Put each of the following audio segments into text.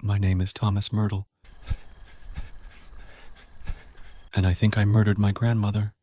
My name is Thomas Myrtle, and I think I murdered my grandmother.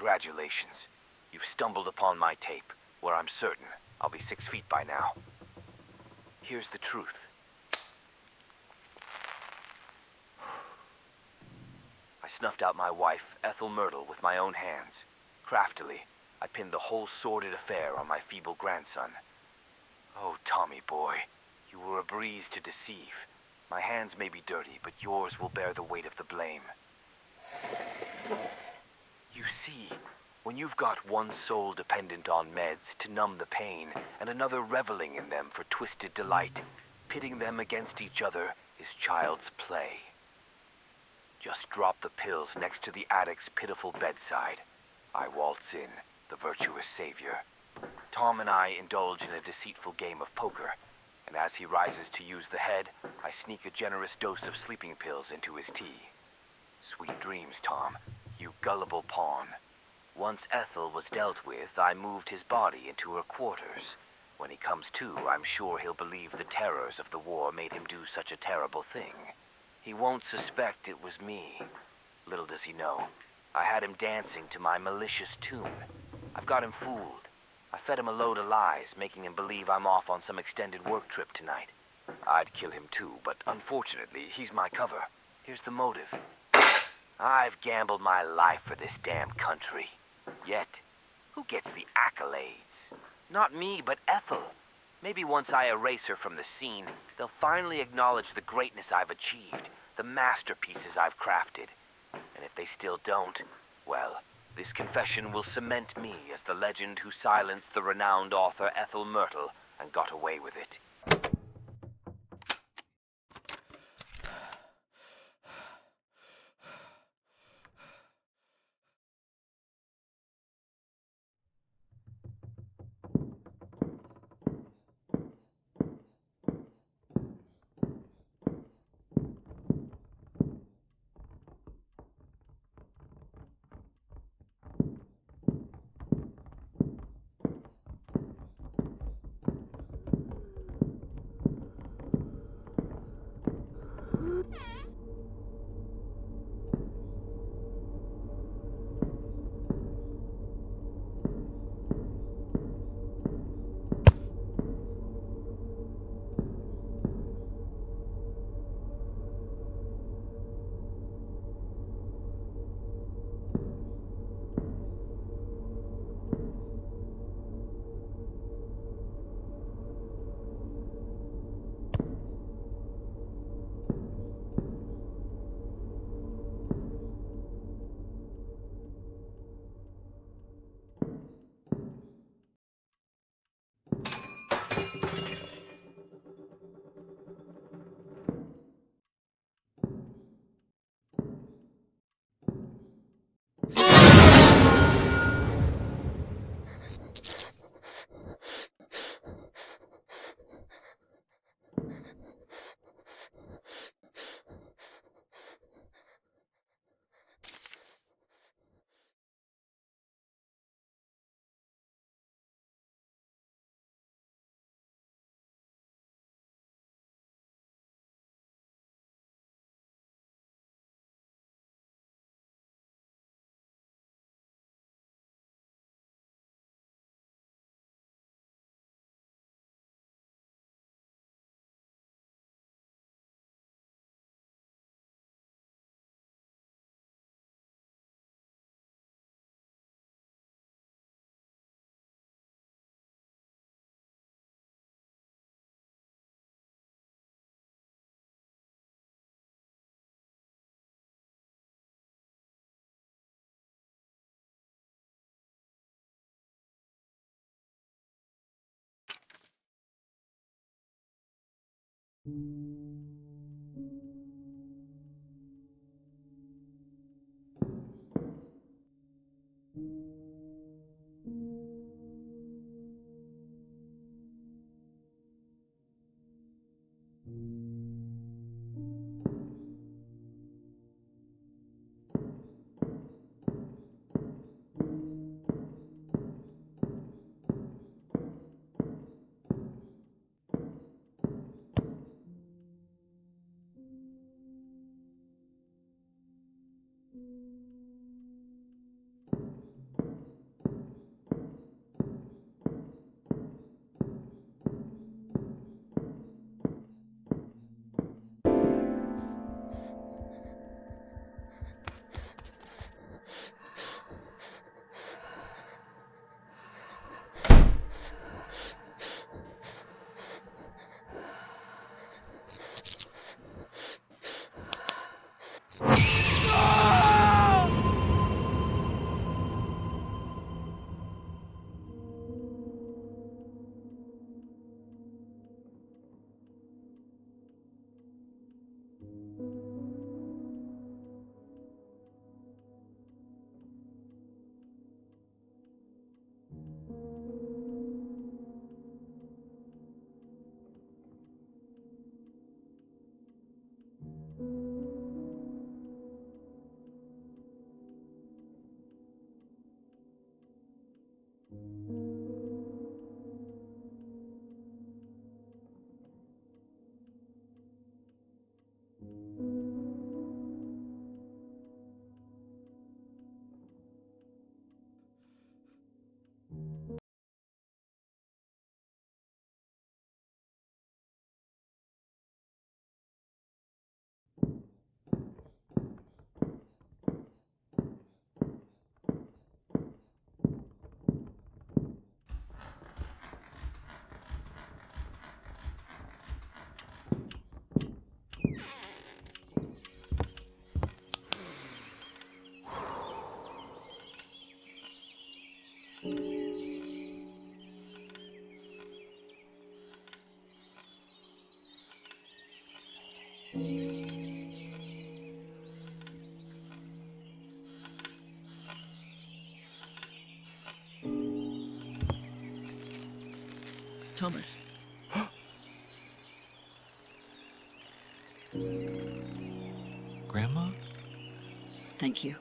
Congratulations. You've stumbled upon my tape, where I'm certain I'll be 6 feet by now. Here's the truth. I snuffed out my wife, Ethel Myrtle, with my own hands. Craftily, I pinned the whole sordid affair on my feeble grandson. Oh, Tommy boy, you were a breeze to deceive. My hands may be dirty, but yours will bear the weight of the blame. You see, when you've got one soul dependent on meds to numb the pain, and another reveling in them for twisted delight, pitting them against each other is child's play. Just drop the pills next to the addict's pitiful bedside. I waltz in, the virtuous savior. Tom and I indulge in a deceitful game of poker, and as he rises to use the head, I sneak a generous dose of sleeping pills into his tea. Sweet dreams, Tom, you gullible pawn. Once Ethel was dealt with, I moved his body into her quarters. When he comes to, I'm sure he'll believe the terrors of the war made him do such a terrible thing. He won't suspect it was me. Little does he know, I had him dancing to my malicious tune. I've got him fooled. I fed him a load of lies, making him believe I'm off on some extended work trip tonight. I'd kill him too, but unfortunately, he's my cover. Here's the motive. I've gambled my life for this damn country. Yet, who gets the accolades? Not me, but Ethel. Maybe once I erase her from the scene, they'll finally acknowledge the greatness I've achieved, the masterpieces I've crafted. And if they still don't, well, this confession will cement me as the legend who silenced the renowned author Ethel Myrtle and got away with it. Thomas. Grandma? Thank you.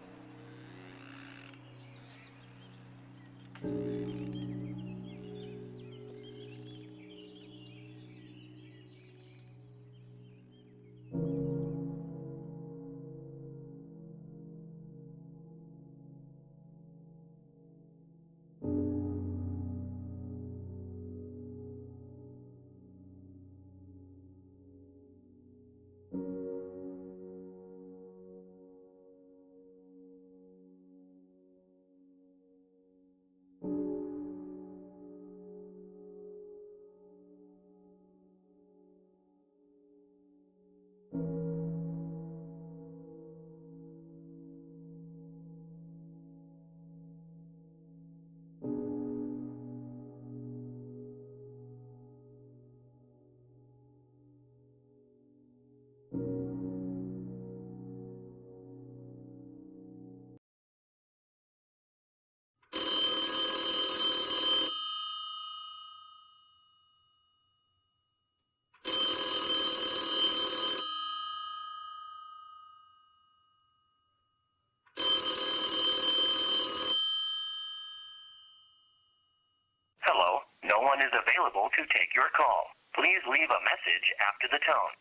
Hello, no one is available to take your call. Please leave a message after the tone.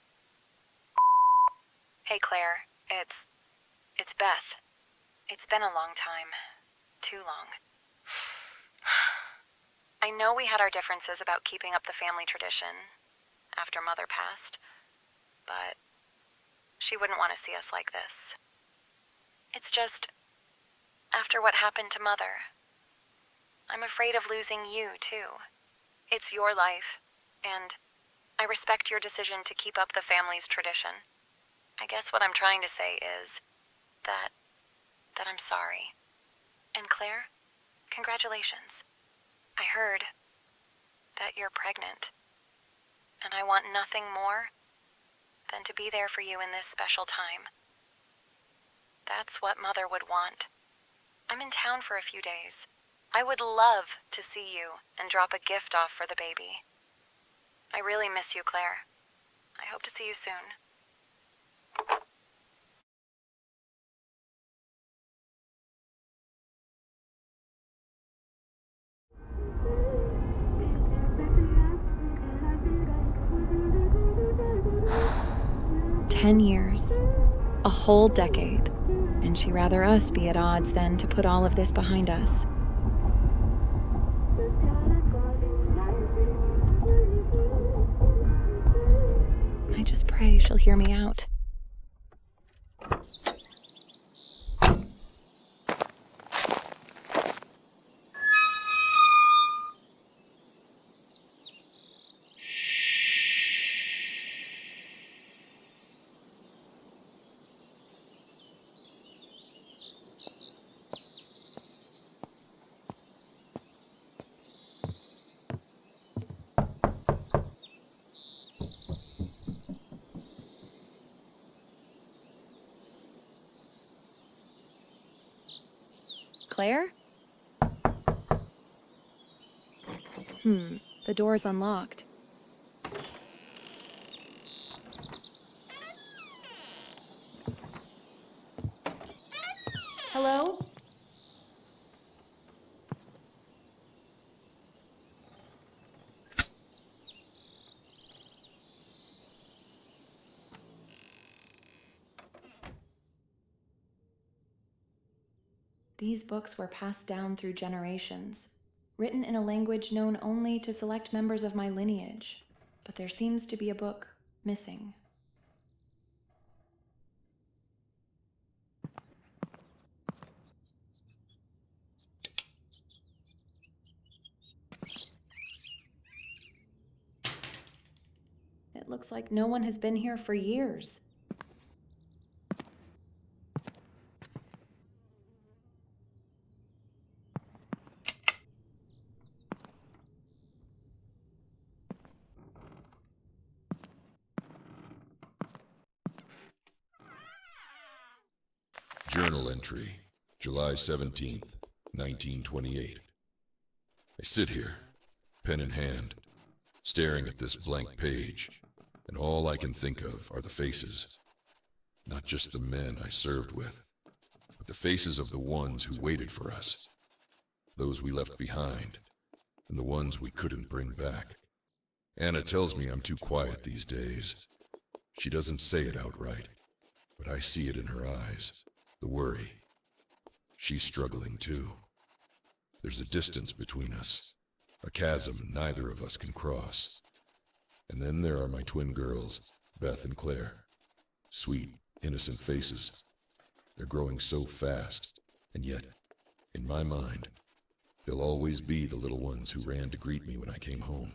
Hey Claire, it's Beth. It's been a long time. Too long. I know we had our differences about keeping up the family tradition after Mother passed, but she wouldn't want to see us like this. It's just, after what happened to Mother, I'm afraid of losing you, too. It's your life, and I respect your decision to keep up the family's tradition. I guess what I'm trying to say is that I'm sorry. And Claire, congratulations. I heard that you're pregnant, and I want nothing more than to be there for you in this special time. That's what Mother would want. I'm in town for a few days. I would love to see you and drop a gift off for the baby. I really miss you, Claire. I hope to see you soon. $10 years. A whole decade. And she'd rather us be at odds than to put all of this behind us. I just pray she'll hear me out. Claire? The door's unlocked. Hello? These books were passed down through generations, written in a language known only to select members of my lineage, but there seems to be a book missing. It looks like no one has been here for years. Journal entry, July 17th, 1928. I sit here, pen in hand, staring at this blank page, and all I can think of are the faces. Not just the men I served with, but the faces of the ones who waited for us, those we left behind, and the ones we couldn't bring back. Anna tells me I'm too quiet these days. She doesn't say it outright, but I see it in her eyes. The worry. She's struggling too. There's a distance between us, a chasm neither of us can cross. And then there are my twin girls, Beth and Claire. Sweet, innocent faces. They're growing so fast, and yet, in my mind, they'll always be the little ones who ran to greet me when I came home.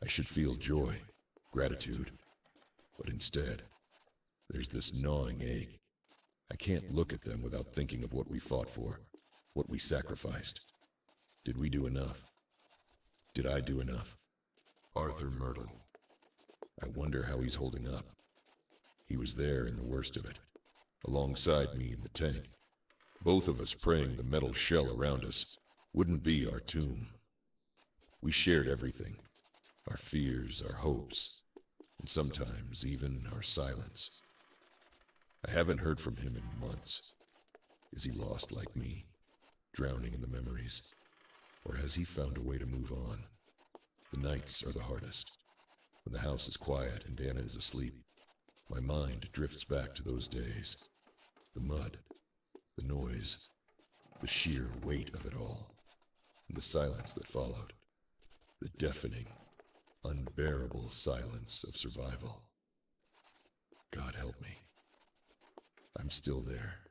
I should feel joy, gratitude, but instead, there's this gnawing ache. I can't look at them without thinking of what we fought for, what we sacrificed. Did we do enough? Did I do enough? Arthur Myrtle. I wonder how he's holding up. He was there in the worst of it, alongside me in the tank. Both of us praying the metal shell around us wouldn't be our tomb. We shared everything, our fears, our hopes, and sometimes even our silence. I haven't heard from him in months. Is he lost like me, drowning in the memories? Or has he found a way to move on? The nights are the hardest. When the house is quiet and Anna is asleep, my mind drifts back to those days. The mud, the noise, the sheer weight of it all, and the silence that followed. The deafening, unbearable silence of survival. God help me. I'm still there.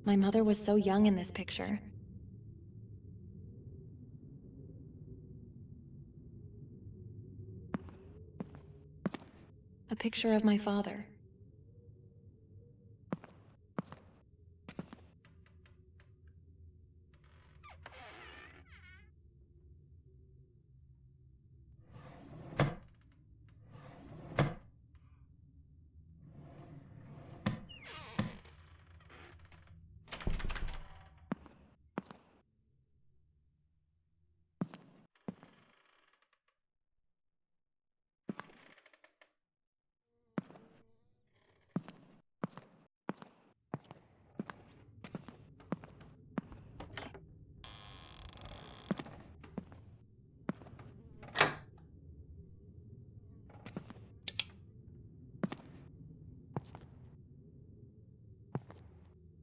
My mother was so young in this picture. A picture of my father.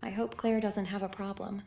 I hope Claire doesn't have a problem.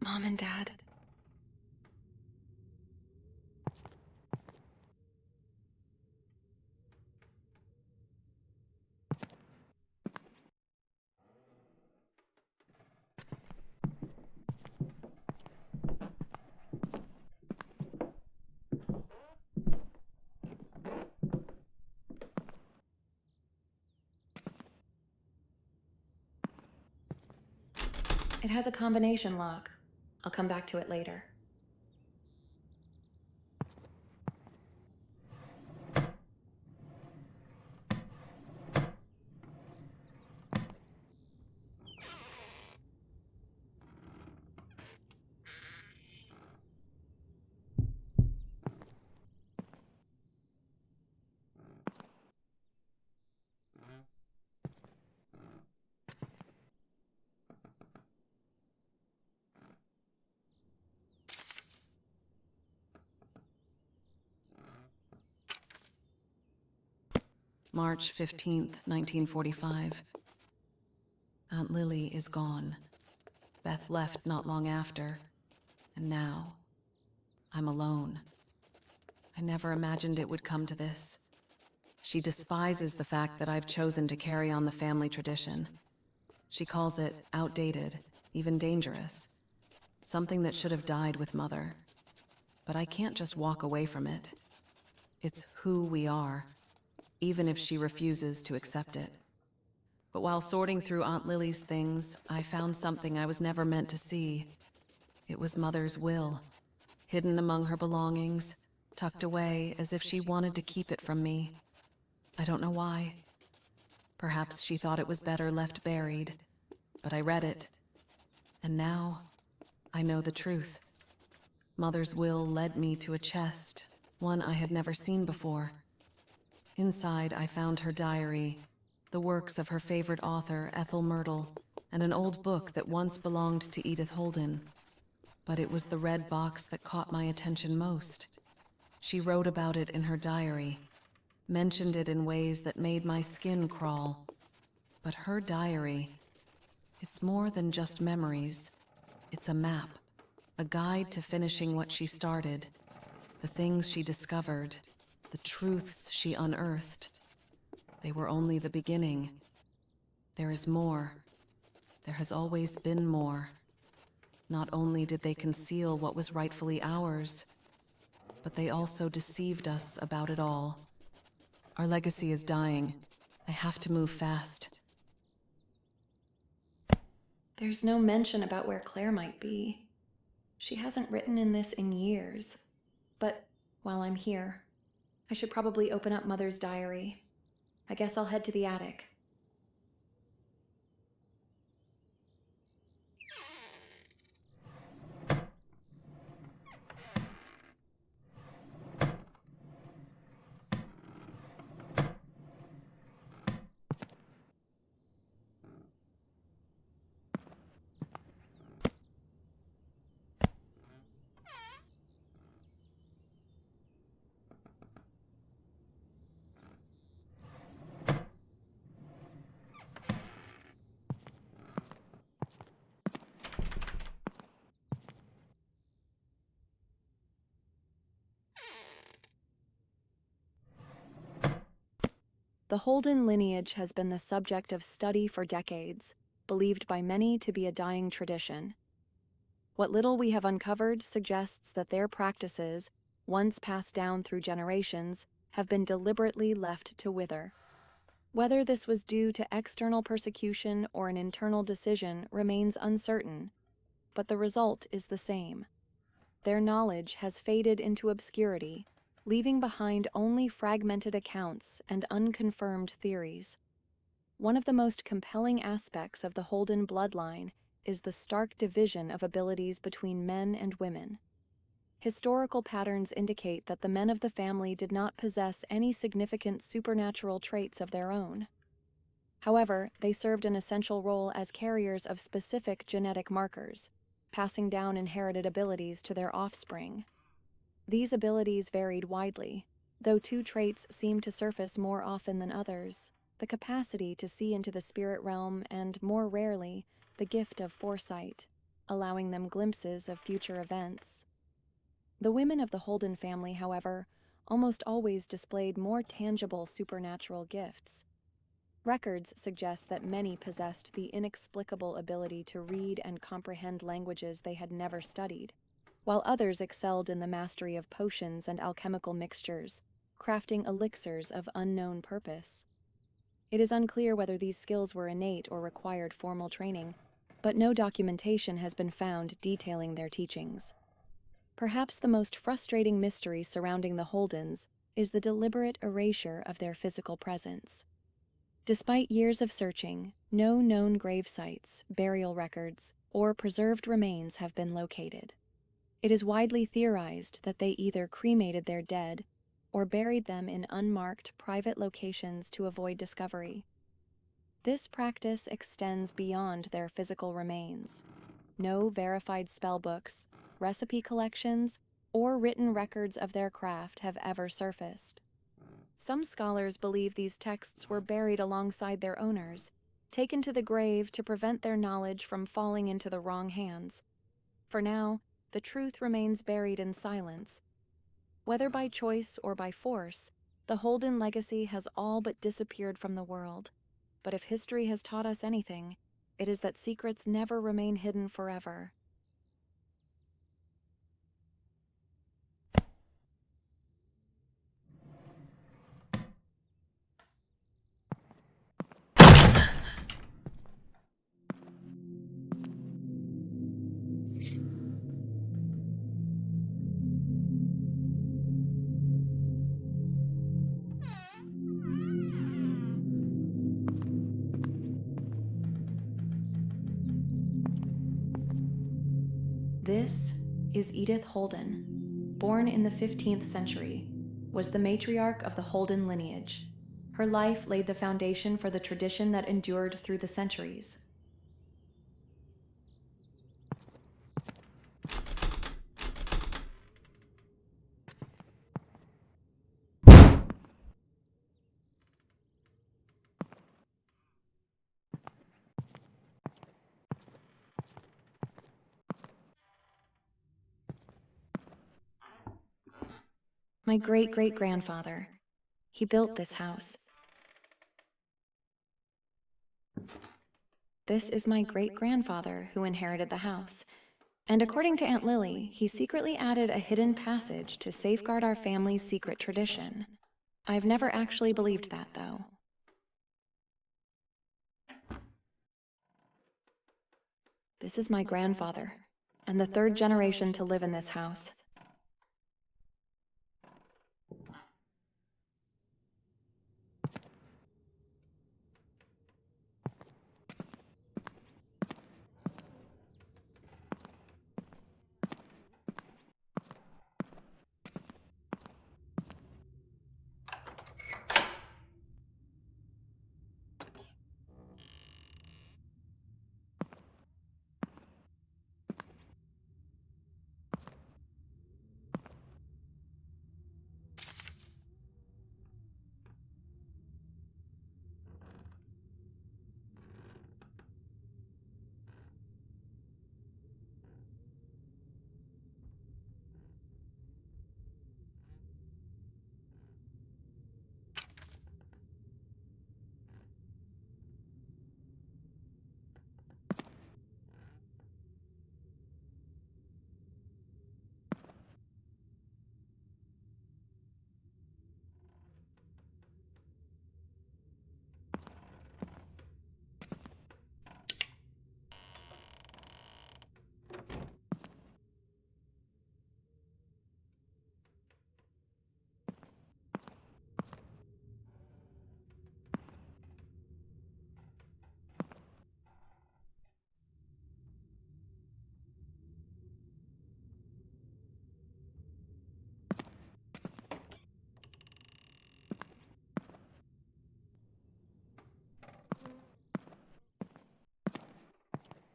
Mom and Dad. It has a combination lock. I'll come back to it later. March 15th, 1945. Aunt Lily is gone. Beth left not long after, and now I'm alone. I never imagined it would come to this. She despises the fact that I've chosen to carry on the family tradition. She calls it outdated, even dangerous. Something that should have died with Mother. But I can't just walk away from it. It's who we are. even if she refuses to accept it. But while sorting through Aunt Lily's things, I found something I was never meant to see. It was Mother's will, hidden among her belongings, tucked away as if she wanted to keep it from me. I don't know why. Perhaps she thought it was better left buried, but I read it. And now, I know the truth. Mother's will led me to a chest, one I had never seen before. Inside, I found her diary, the works of her favorite author, Ethel Myrtle, and an old book that once belonged to Edith Holden. But it was the red box that caught my attention most. She wrote about it in her diary, mentioned it in ways that made my skin crawl. But her diary, it's more than just memories. It's a map, a guide to finishing what she started, the things she discovered, the truths she unearthed. They were only the beginning. There is more. There has always been more. Not only did they conceal what was rightfully ours, but they also deceived us about it all. Our legacy is dying. I have to move fast. There's no mention about where Claire might be. She hasn't written in this in years. But while I'm here, I should probably open up Mother's diary. I guess I'll head to the attic. The Holden lineage has been the subject of study for decades, believed by many to be a dying tradition. What little we have uncovered suggests that their practices, once passed down through generations, have been deliberately left to wither. Whether this was due to external persecution or an internal decision remains uncertain, but the result is the same. Their knowledge has faded into obscurity, leaving behind only fragmented accounts and unconfirmed theories. One of the most compelling aspects of the Holden bloodline is the stark division of abilities between men and women. Historical patterns indicate that the men of the family did not possess any significant supernatural traits of their own. However, they served an essential role as carriers of specific genetic markers, passing down inherited abilities to their offspring. These abilities varied widely, though two traits seem to surface more often than others: the capacity to see into the spirit realm and, more rarely, the gift of foresight, allowing them glimpses of future events. The women of the Holden family, however, almost always displayed more tangible supernatural gifts. Records suggest that many possessed the inexplicable ability to read and comprehend languages they had never studied, while others excelled in the mastery of potions and alchemical mixtures, crafting elixirs of unknown purpose. It is unclear whether these skills were innate or required formal training, but no documentation has been found detailing their teachings. Perhaps the most frustrating mystery surrounding the Holdens is the deliberate erasure of their physical presence. Despite years of searching, no known grave sites, burial records, or preserved remains have been located. It is widely theorized that they either cremated their dead or buried them in unmarked private locations to avoid discovery. This practice extends beyond their physical remains. No verified spellbooks, recipe collections, or written records of their craft have ever surfaced. Some scholars believe these texts were buried alongside their owners, taken to the grave to prevent their knowledge from falling into the wrong hands. For now, the truth remains buried in silence. Whether by choice or by force, the Holden legacy has all but disappeared from the world. But if history has taught us anything, it is that secrets never remain hidden forever. This is Edith Holden, born in the 15th century, was the matriarch of the Holden lineage. Her life laid the foundation for the tradition that endured through the centuries. My great-great-grandfather. He built this house. This is my great-grandfather who inherited the house. And according to Aunt Lily, he secretly added a hidden passage to safeguard our family's secret tradition. I've never actually believed that, though. This is my grandfather, and the third generation to live in this house.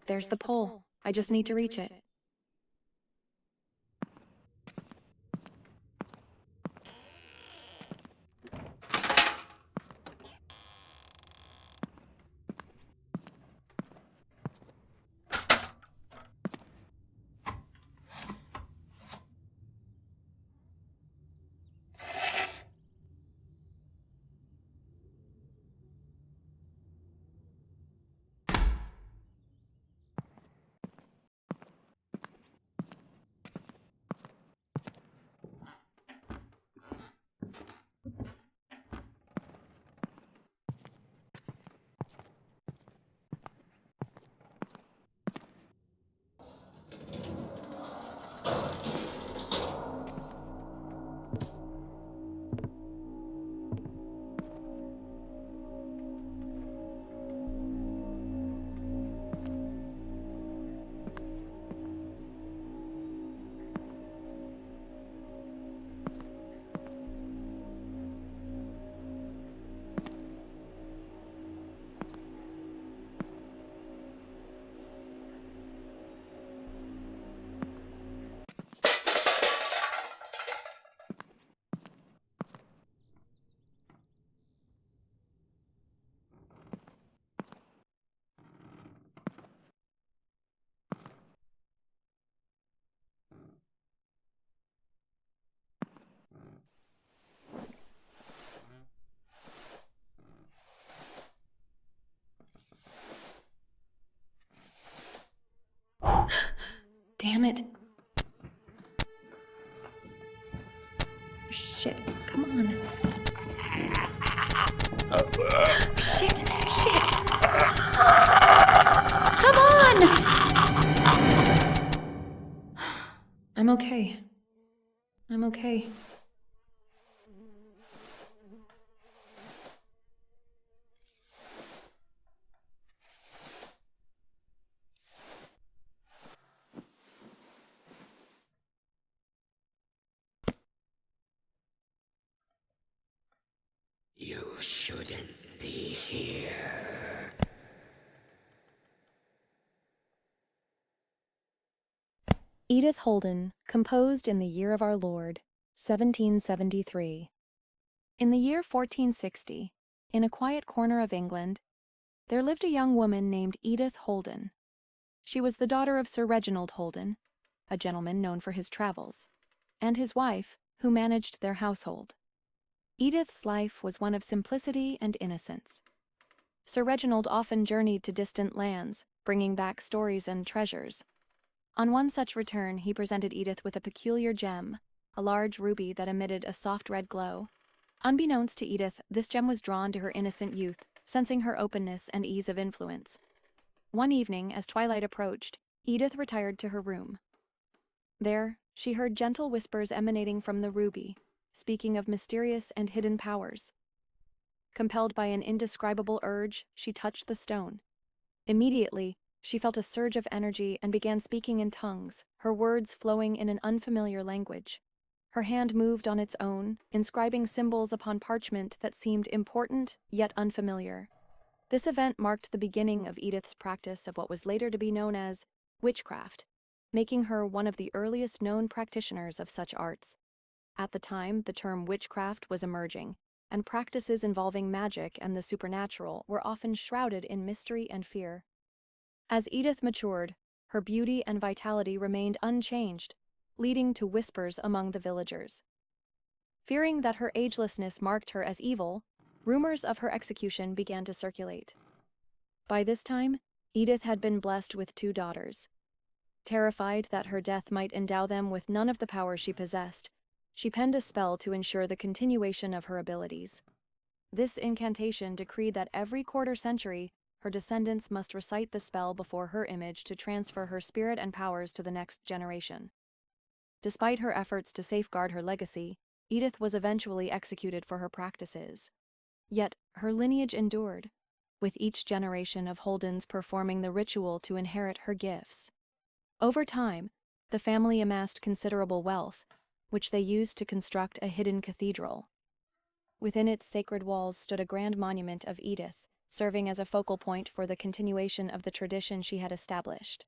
There's the pole. I just need to reach it. Damn it. Shit, come on. Shit. Come on! I'm okay. shouldn't be here. Edith Holden, composed in the year of our Lord, 1773. In the year 1460, in a quiet corner of England, there lived a young woman named Edith Holden. She was the daughter of Sir Reginald Holden, a gentleman known for his travels, and his wife, who managed their household. Edith's life was one of simplicity and innocence. Sir Reginald often journeyed to distant lands, bringing back stories and treasures. On one such return, he presented Edith with a peculiar gem, a large ruby that emitted a soft red glow. Unbeknownst to Edith, this gem was drawn to her innocent youth, sensing her openness and ease of influence. One evening, as twilight approached, Edith retired to her room. There, she heard gentle whispers emanating from the ruby, speaking of mysterious and hidden powers. Compelled by an indescribable urge, she touched the stone. Immediately, she felt a surge of energy and began speaking in tongues, her words flowing in an unfamiliar language. Her hand moved on its own, inscribing symbols upon parchment that seemed important yet unfamiliar. This event marked the beginning of Edith's practice of what was later to be known as witchcraft, making her one of the earliest known practitioners of such arts. At the time, the term witchcraft was emerging, and practices involving magic and the supernatural were often shrouded in mystery and fear. As Edith matured, her beauty and vitality remained unchanged, leading to whispers among the villagers. Fearing that her agelessness marked her as evil, rumors of her execution began to circulate. By this time, Edith had been blessed with 2 daughters. Terrified that her death might endow them with none of the power she possessed, she penned a spell to ensure the continuation of her abilities. This incantation decreed that every quarter century, her descendants must recite the spell before her image to transfer her spirit and powers to the next generation. Despite her efforts to safeguard her legacy, Edith was eventually executed for her practices. Yet her lineage endured, with each generation of Holdens performing the ritual to inherit her gifts. Over time, the family amassed considerable wealth, which they used to construct a hidden cathedral. Within its sacred walls stood a grand monument of Edith, serving as a focal point for the continuation of the tradition she had established.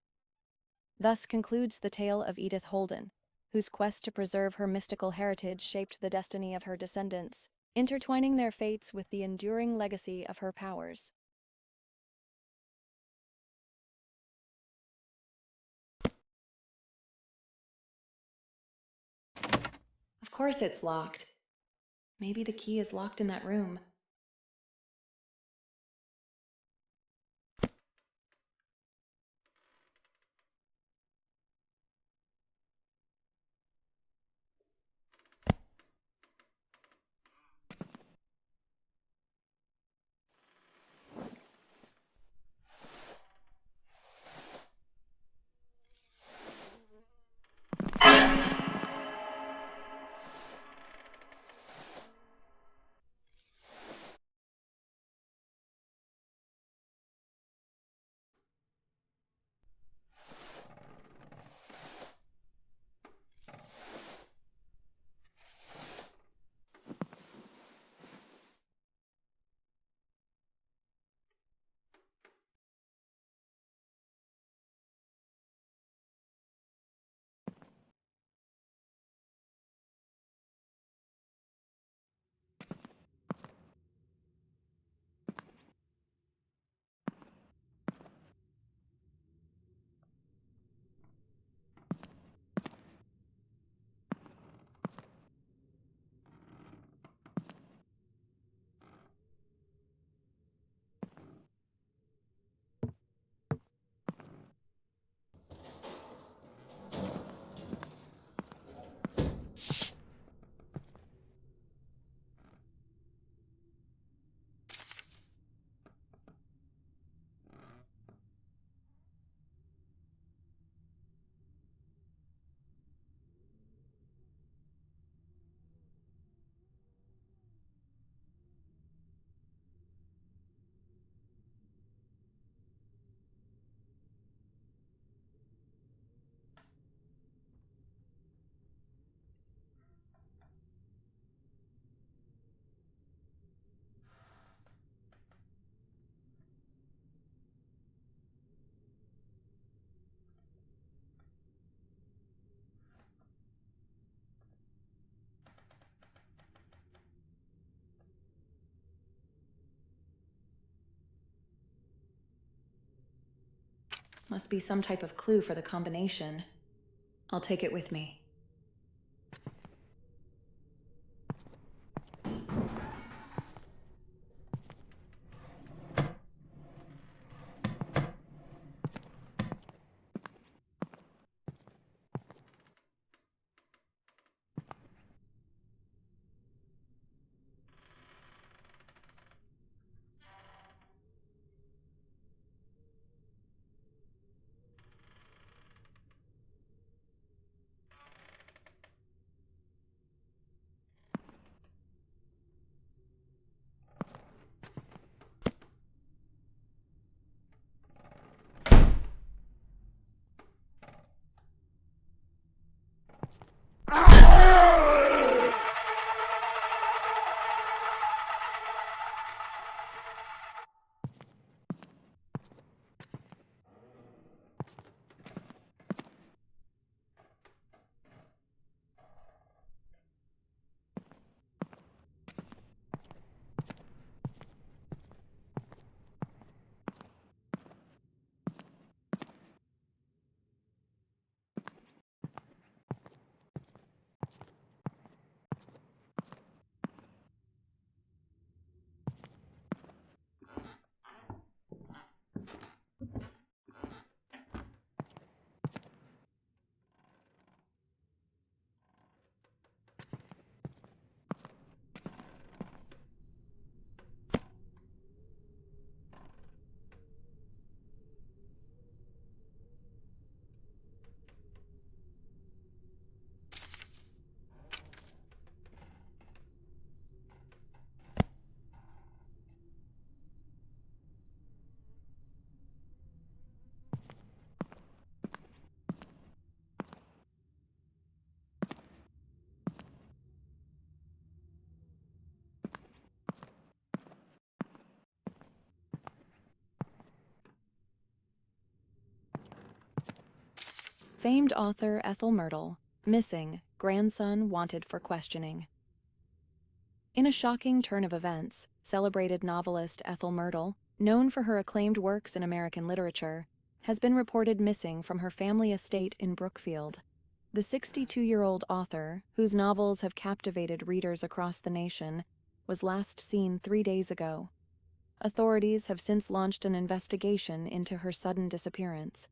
Thus concludes the tale of Edith Holden, whose quest to preserve her mystical heritage shaped the destiny of her descendants, intertwining their fates with the enduring legacy of her powers. Of course it's locked. Maybe the key is locked in that room. Must be some type of clue for the combination. I'll take it with me. Famed author Ethel Myrtle, missing, grandson wanted for questioning. In a shocking turn of events, celebrated novelist Ethel Myrtle, known for her acclaimed works in American literature, has been reported missing from her family estate in Brookfield. The 62-year-old author, whose novels have captivated readers across the nation, was last seen 3 days ago. Authorities have since launched an investigation into her sudden disappearance.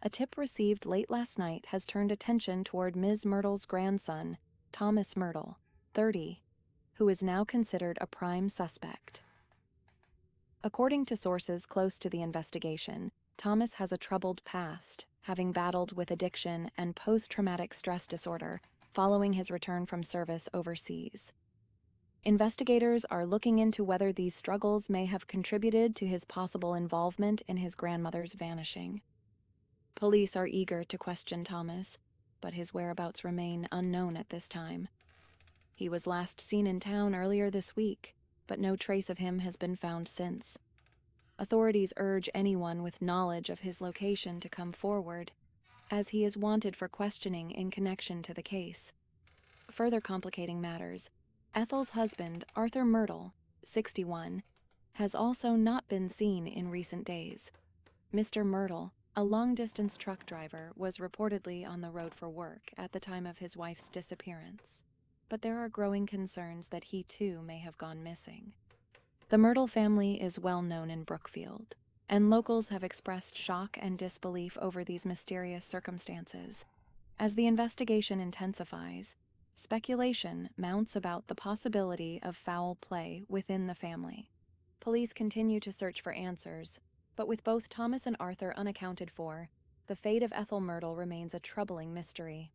A tip received late last night has turned attention toward Ms. Myrtle's grandson, Thomas Myrtle, 30, who is now considered a prime suspect. According to sources close to the investigation, Thomas has a troubled past, having battled with addiction and post-traumatic stress disorder following his return from service overseas. Investigators are looking into whether these struggles may have contributed to his possible involvement in his grandmother's vanishing. Police are eager to question Thomas, but his whereabouts remain unknown at this time. He was last seen in town earlier this week, but no trace of him has been found since. Authorities urge anyone with knowledge of his location to come forward, as he is wanted for questioning in connection to the case. Further complicating matters, Ethel's husband, Arthur Myrtle, 61, has also not been seen in recent days. Mr. Myrtle, a long-distance truck driver, was reportedly on the road for work at the time of his wife's disappearance, but there are growing concerns that he too may have gone missing. The Myrtle family is well known in Brookfield, and locals have expressed shock and disbelief over these mysterious circumstances. As the investigation intensifies, speculation mounts about the possibility of foul play within the family. Police continue to search for answers, but with both Thomas and Arthur unaccounted for, the fate of Ethel Myrtle remains a troubling mystery.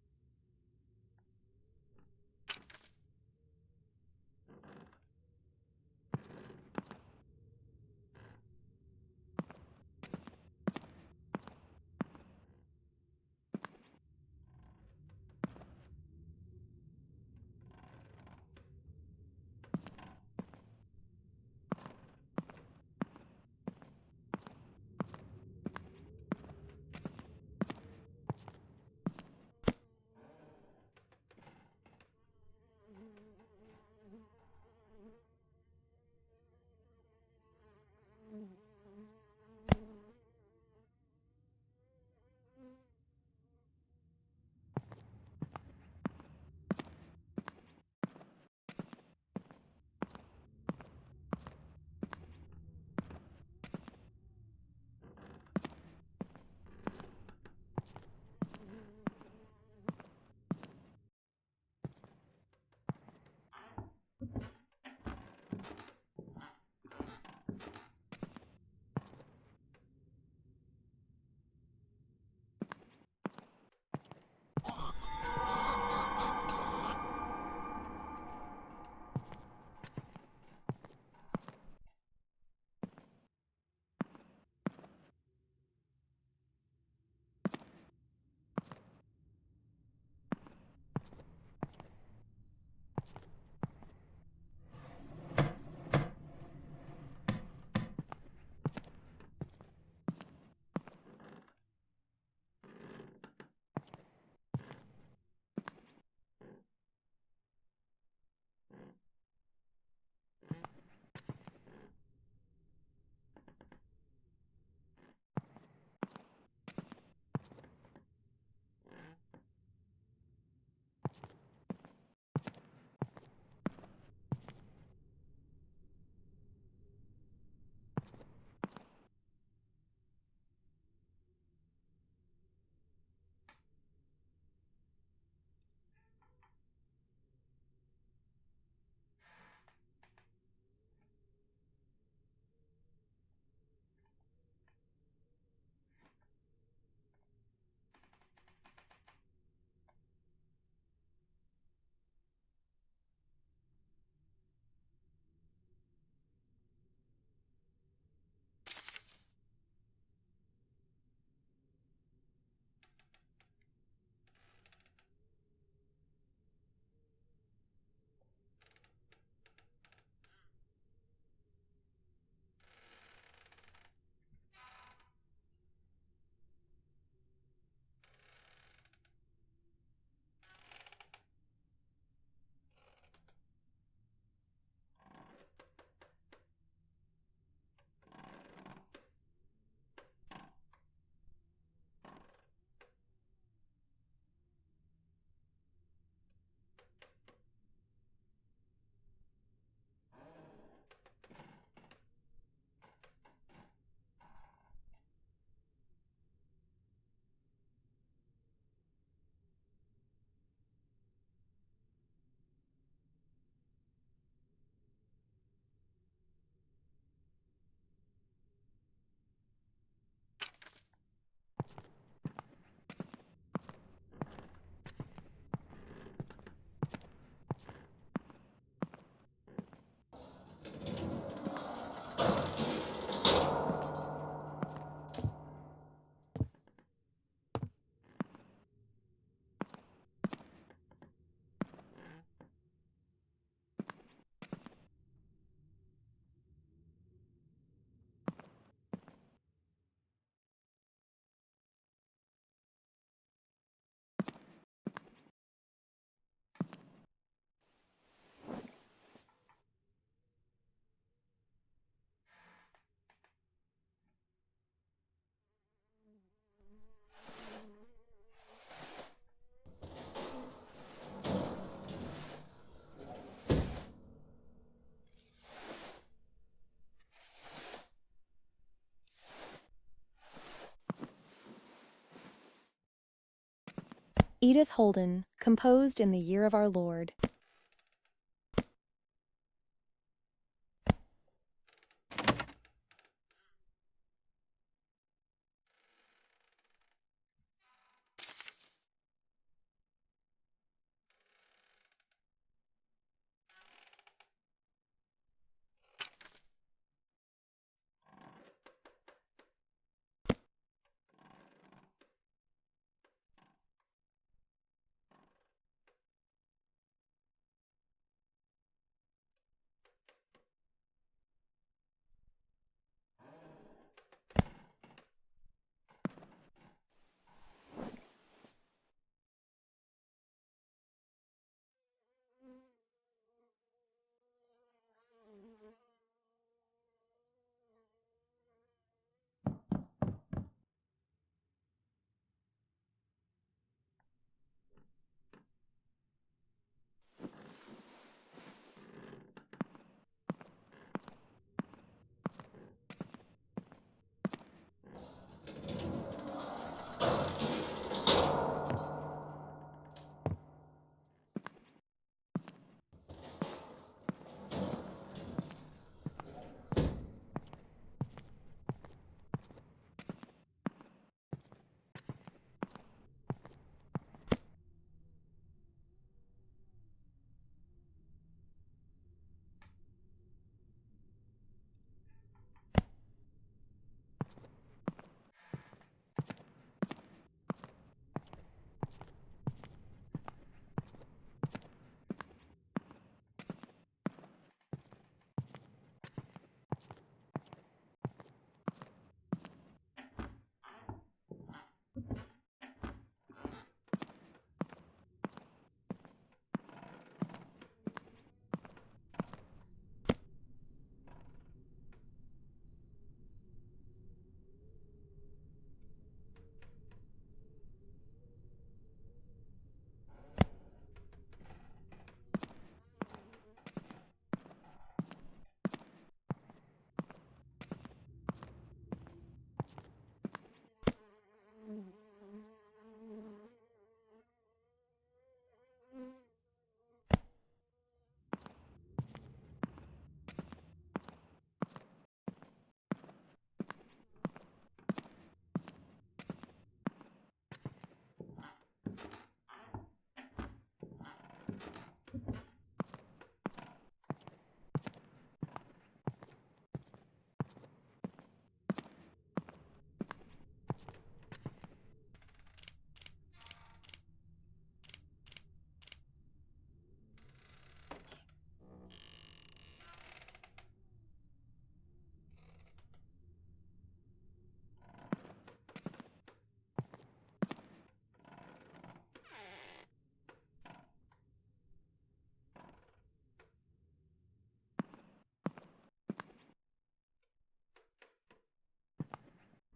Edith Holden, composed in the year of our Lord.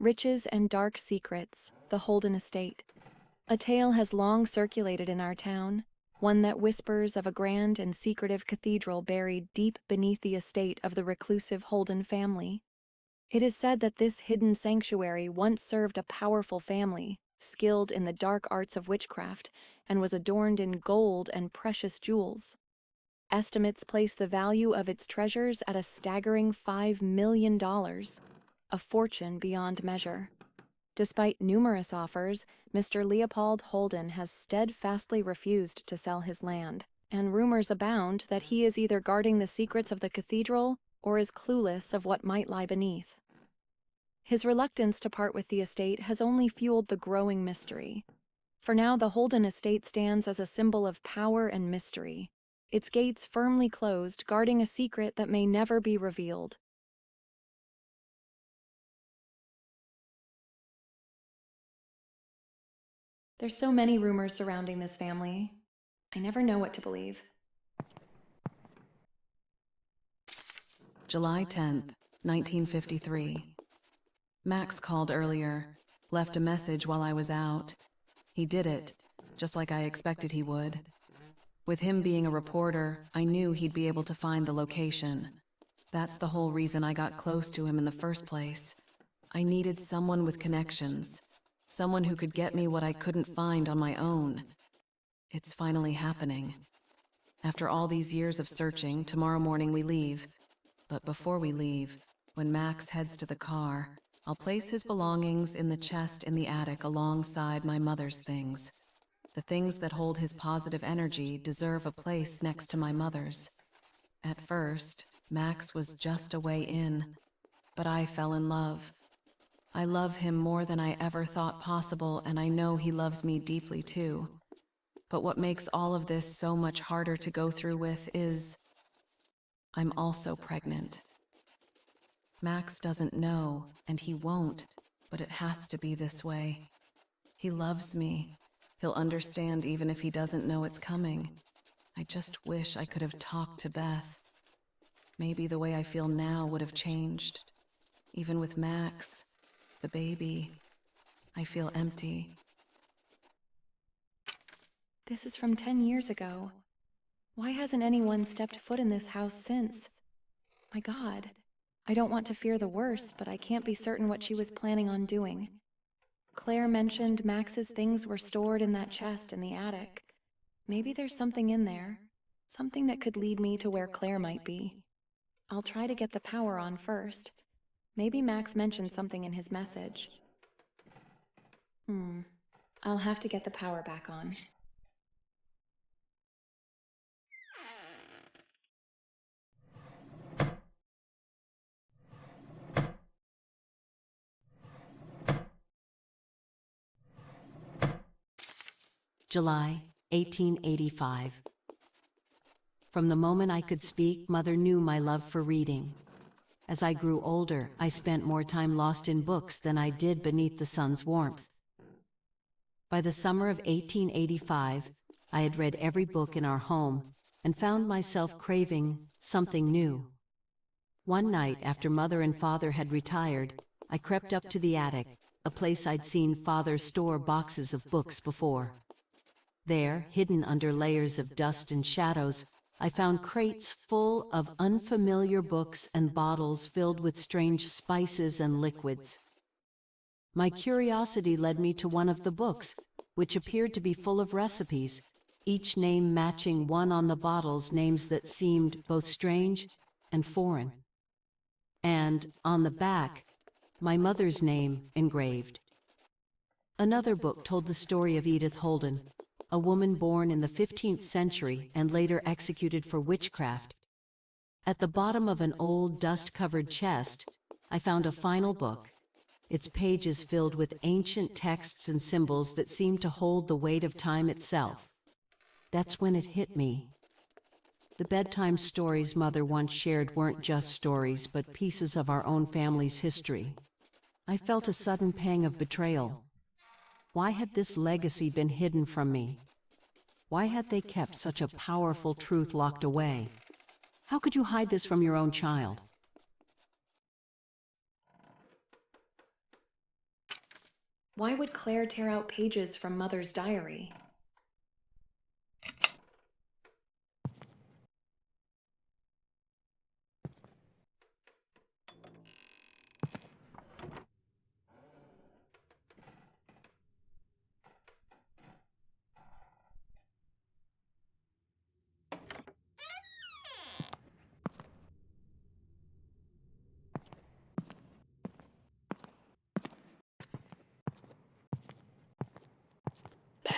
Riches and Dark Secrets, The Holden Estate. A tale has long circulated in our town, one that whispers of a grand and secretive cathedral buried deep beneath the estate of the reclusive Holden family. It is said that this hidden sanctuary once served a powerful family, skilled in the dark arts of witchcraft, and was adorned in gold and precious jewels. Estimates place the value of its treasures at a staggering $5 million, a fortune beyond measure. Despite numerous offers, Mr. Leopold Holden has steadfastly refused to sell his land, and rumors abound that he is either guarding the secrets of the cathedral or is clueless of what might lie beneath. His reluctance to part with the estate has only fueled the growing mystery. For now, the Holden estate stands as a symbol of power and mystery, its gates firmly closed, guarding a secret that may never be revealed. There's so many rumors surrounding this family. I never know what to believe. July 10th, 1953. Max called earlier, left a message while I was out. He did it, just like I expected he would. With him being a reporter, I knew he'd be able to find the location. That's the whole reason I got close to him in the first place. I needed someone with connections. Someone who could get me what I couldn't find on my own. It's finally happening. After all these years of searching, tomorrow morning we leave. But before we leave, when Max heads to the car, I'll place his belongings in the chest in the attic alongside my mother's things. The things that hold his positive energy deserve a place next to my mother's. At first, Max was just a way in, but I fell in love. I love him more than I ever thought possible, and I know he loves me deeply too. But what makes all of this so much harder to go through with is I'm also pregnant. Max doesn't know, and he won't, but it has to be this way. He loves me. He'll understand even if he doesn't know it's coming. I just wish I could have talked to Beth. Maybe the way I feel now would have changed. Even with Max, the baby, I feel empty. This is from 10 years ago. Why hasn't anyone stepped foot in this house since? My God. I don't want to fear the worst, but I can't be certain what she was planning on doing. Claire mentioned Max's things were stored in that chest in the attic. Maybe there's something in there. Something that could lead me to where Claire might be. I'll try to get the power on first. Maybe Max mentioned something in his message. I'll have to get the power back on. July 1885. From the moment I could speak, Mother knew my love for reading. As I grew older, I spent more time lost in books than I did beneath the sun's warmth. By the summer of 1885, I had read every book in our home and found myself craving something new. One night, after Mother and Father had retired, I crept up to the attic, a place I'd seen Father store boxes of books before. There, hidden under layers of dust and shadows, I found crates full of unfamiliar books and bottles filled with strange spices and liquids. My curiosity led me to one of the books, which appeared to be full of recipes, each name matching one on the bottles, names that seemed both strange and foreign. And, on the back, my mother's name engraved. Another book told the story of Edith Holden, a woman born in the 15th century and later executed for witchcraft. At the bottom of an old, dust-covered chest, I found a final book, its pages filled with ancient texts and symbols that seemed to hold the weight of time itself. That's when it hit me. The bedtime stories Mother once shared weren't just stories, but pieces of our own family's history. I felt a sudden pang of betrayal. Why had this legacy been hidden from me? Why had they kept such a powerful truth locked away? How could you hide this from your own child? Why would Claire tear out pages from Mother's diary? Beth.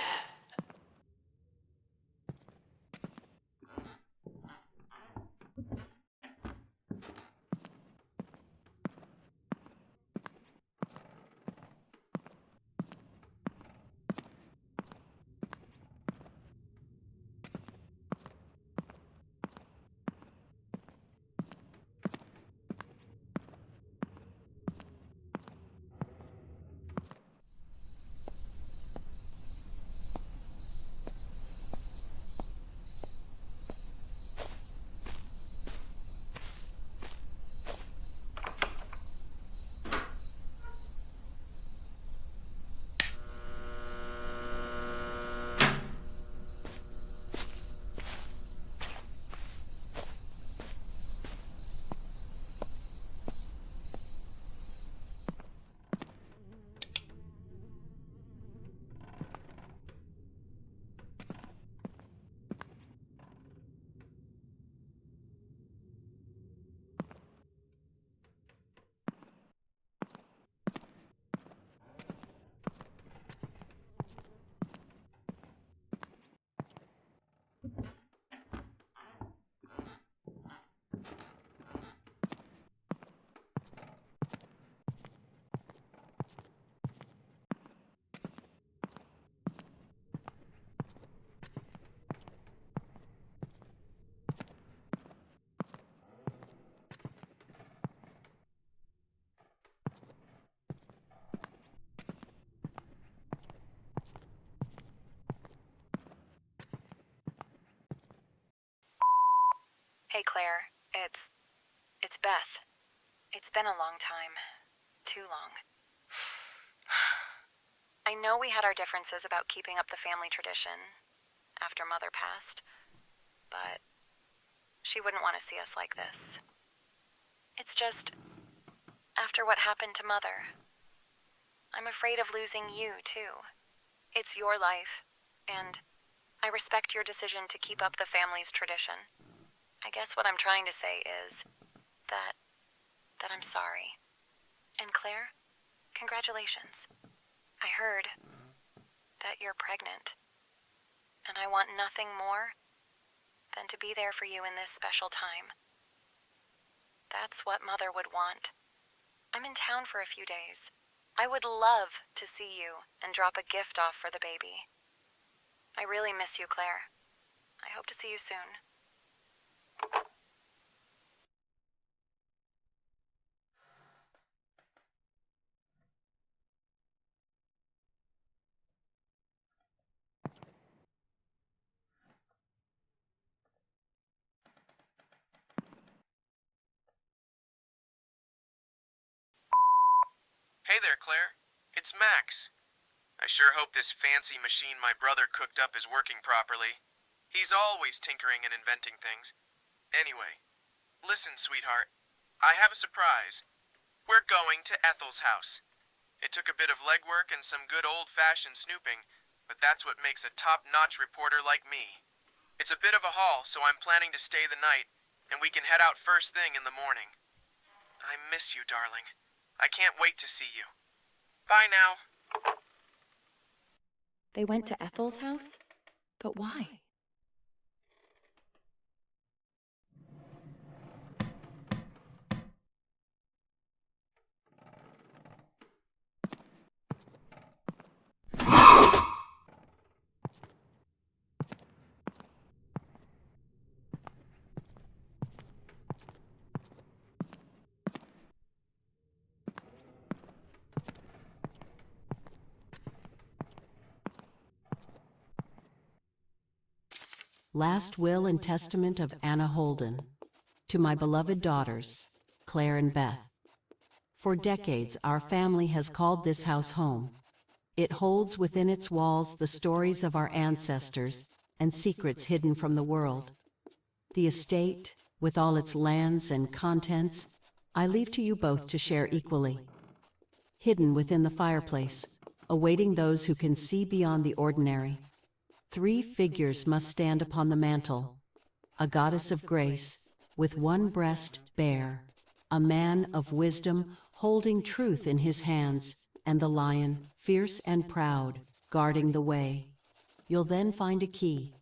Hey, Claire. It's Beth. It's been a long time. Too long. I know we had our differences about keeping up the family tradition after Mother passed, but she wouldn't want to see us like this. It's just, after what happened to Mother, I'm afraid of losing you, too. It's your life, and I respect your decision to keep up the family's tradition. I guess what I'm trying to say is that I'm sorry. And Claire, congratulations. I heard that you're pregnant, and I want nothing more than to be there for you in this special time. That's what Mother would want. I'm in town for a few days. I would love to see you and drop a gift off for the baby. I really miss you, Claire. I hope to see you soon. Hey there, Claire. It's Max. I sure hope this fancy machine my brother cooked up is working properly. He's always tinkering and inventing things. Anyway, listen, sweetheart. I have a surprise. We're going to Ethel's house. It took a bit of legwork and some good old-fashioned snooping, but that's what makes a top-notch reporter like me. It's a bit of a haul, so I'm planning to stay the night, and we can head out first thing in the morning. I miss you, darling. I can't wait to see you. Bye now. They went to Ethel's house? But why? Last will and testament of Anna Holden. To my beloved daughters, Claire and Beth. For decades, our family has called this house home. It holds within its walls the stories of our ancestors and secrets hidden from the world. The estate, with all its lands and contents, I leave to you both to share equally. Hidden within the fireplace, awaiting those who can see beyond the ordinary. 3 figures must stand upon the mantle: a goddess of grace, with one breast bare, a man of wisdom holding truth in his hands, and the lion, fierce and proud, guarding the way. You'll then find a key,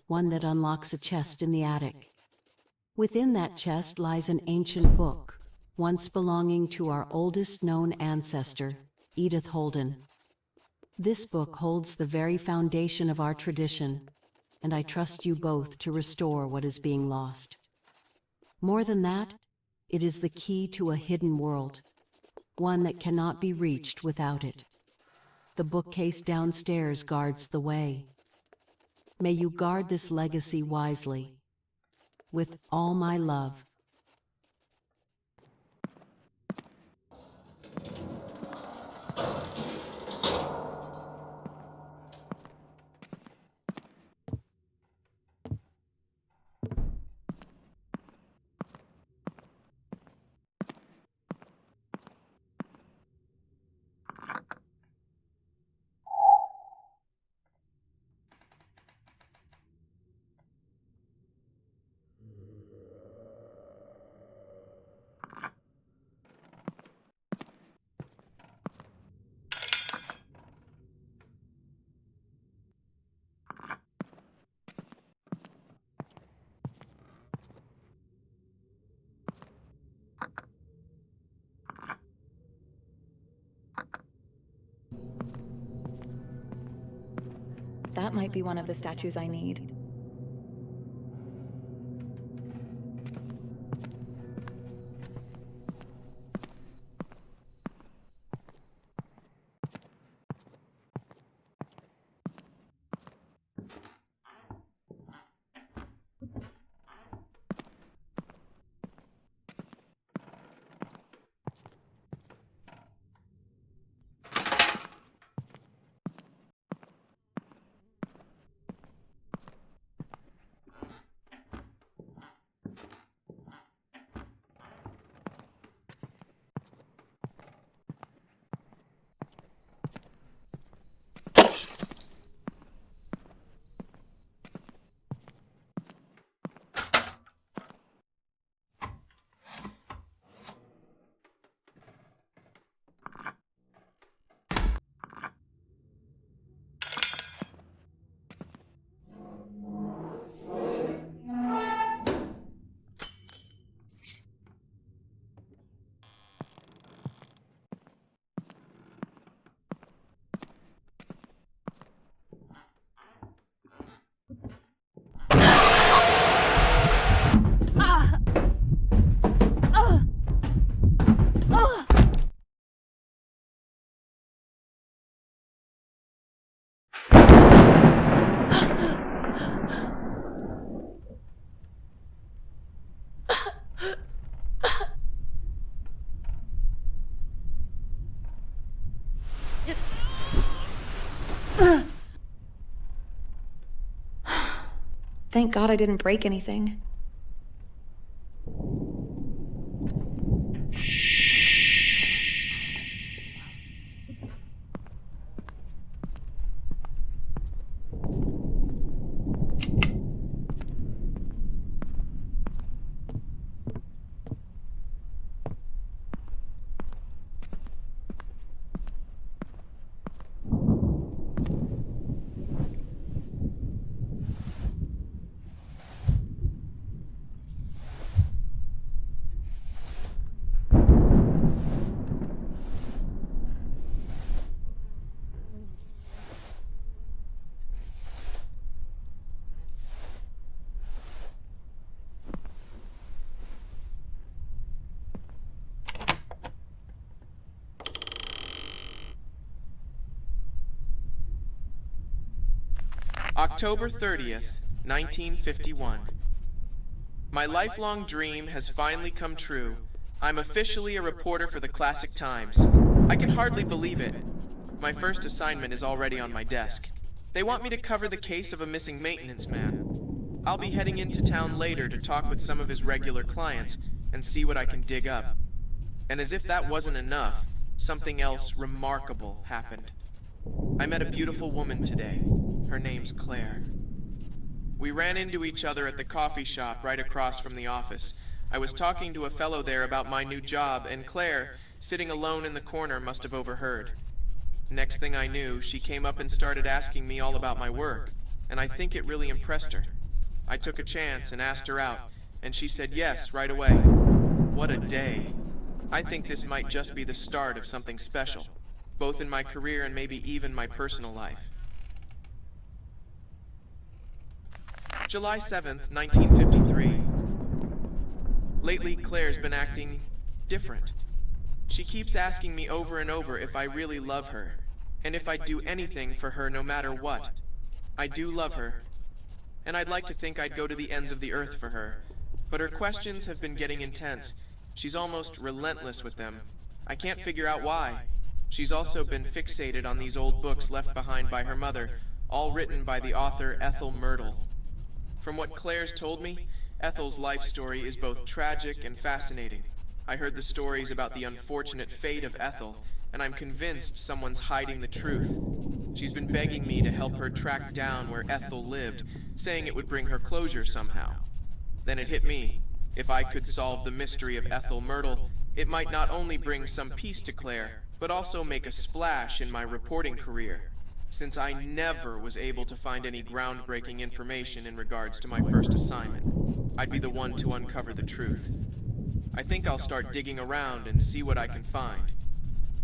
one that unlocks a chest in the attic. Within that chest lies an ancient book, once belonging to our oldest known ancestor, Edith Holden. This book holds the very foundation of our tradition, and I trust you both to restore what is being lost. More than that, it is the key to a hidden world, one that cannot be reached without it. The bookcase downstairs guards the way. May you guard this legacy wisely. With all my love. That might be one of the statues I need. Thank God I didn't break anything. October 30th, 1951. My lifelong dream has finally come true. I'm officially a reporter for the Classic Times. I can hardly believe it. My first assignment is already on my desk. They want me to cover the case of a missing maintenance man. I'll be heading into town later to talk with some of his regular clients and see what I can dig up. And as if that wasn't enough, something else remarkable happened. I met a beautiful woman today. Her name's Claire. We ran into each other at the coffee shop right across from the office. I was talking to a fellow there about my new job, and Claire, sitting alone in the corner, must have overheard. Next thing I knew, she came up and started asking me all about my work, and I think it really impressed her. I took a chance and asked her out, and she said yes right away. What a day. I think this might just be the start of something special, both in my career and maybe even my personal life. July 7th, 1953. Lately, Claire's been acting different. She keeps asking me over and over if I really love her, and if I'd do anything for her no matter what. I do love her, and I'd like to think I'd go to the ends of the earth for her, but her questions have been getting intense. She's almost relentless with them. I can't figure out why. She's also been fixated on these old books left behind by her mother, all written by the author Ethel Myrtle. From what Claire's told me, Ethel's life story is both tragic and fascinating. I heard the stories about the unfortunate fate of Ethel, and I'm convinced someone's hiding the truth. She's been begging me to help her track down where Ethel lived, saying it would bring her closure somehow. Then it hit me. If I could solve the mystery of Ethel Myrtle, it might not only bring some peace to Claire, but also make a splash in my reporting career, since I never was able to find any groundbreaking information in regards to my first assignment. I'd be the one to uncover the truth. I think I'll start digging around and see what I can find.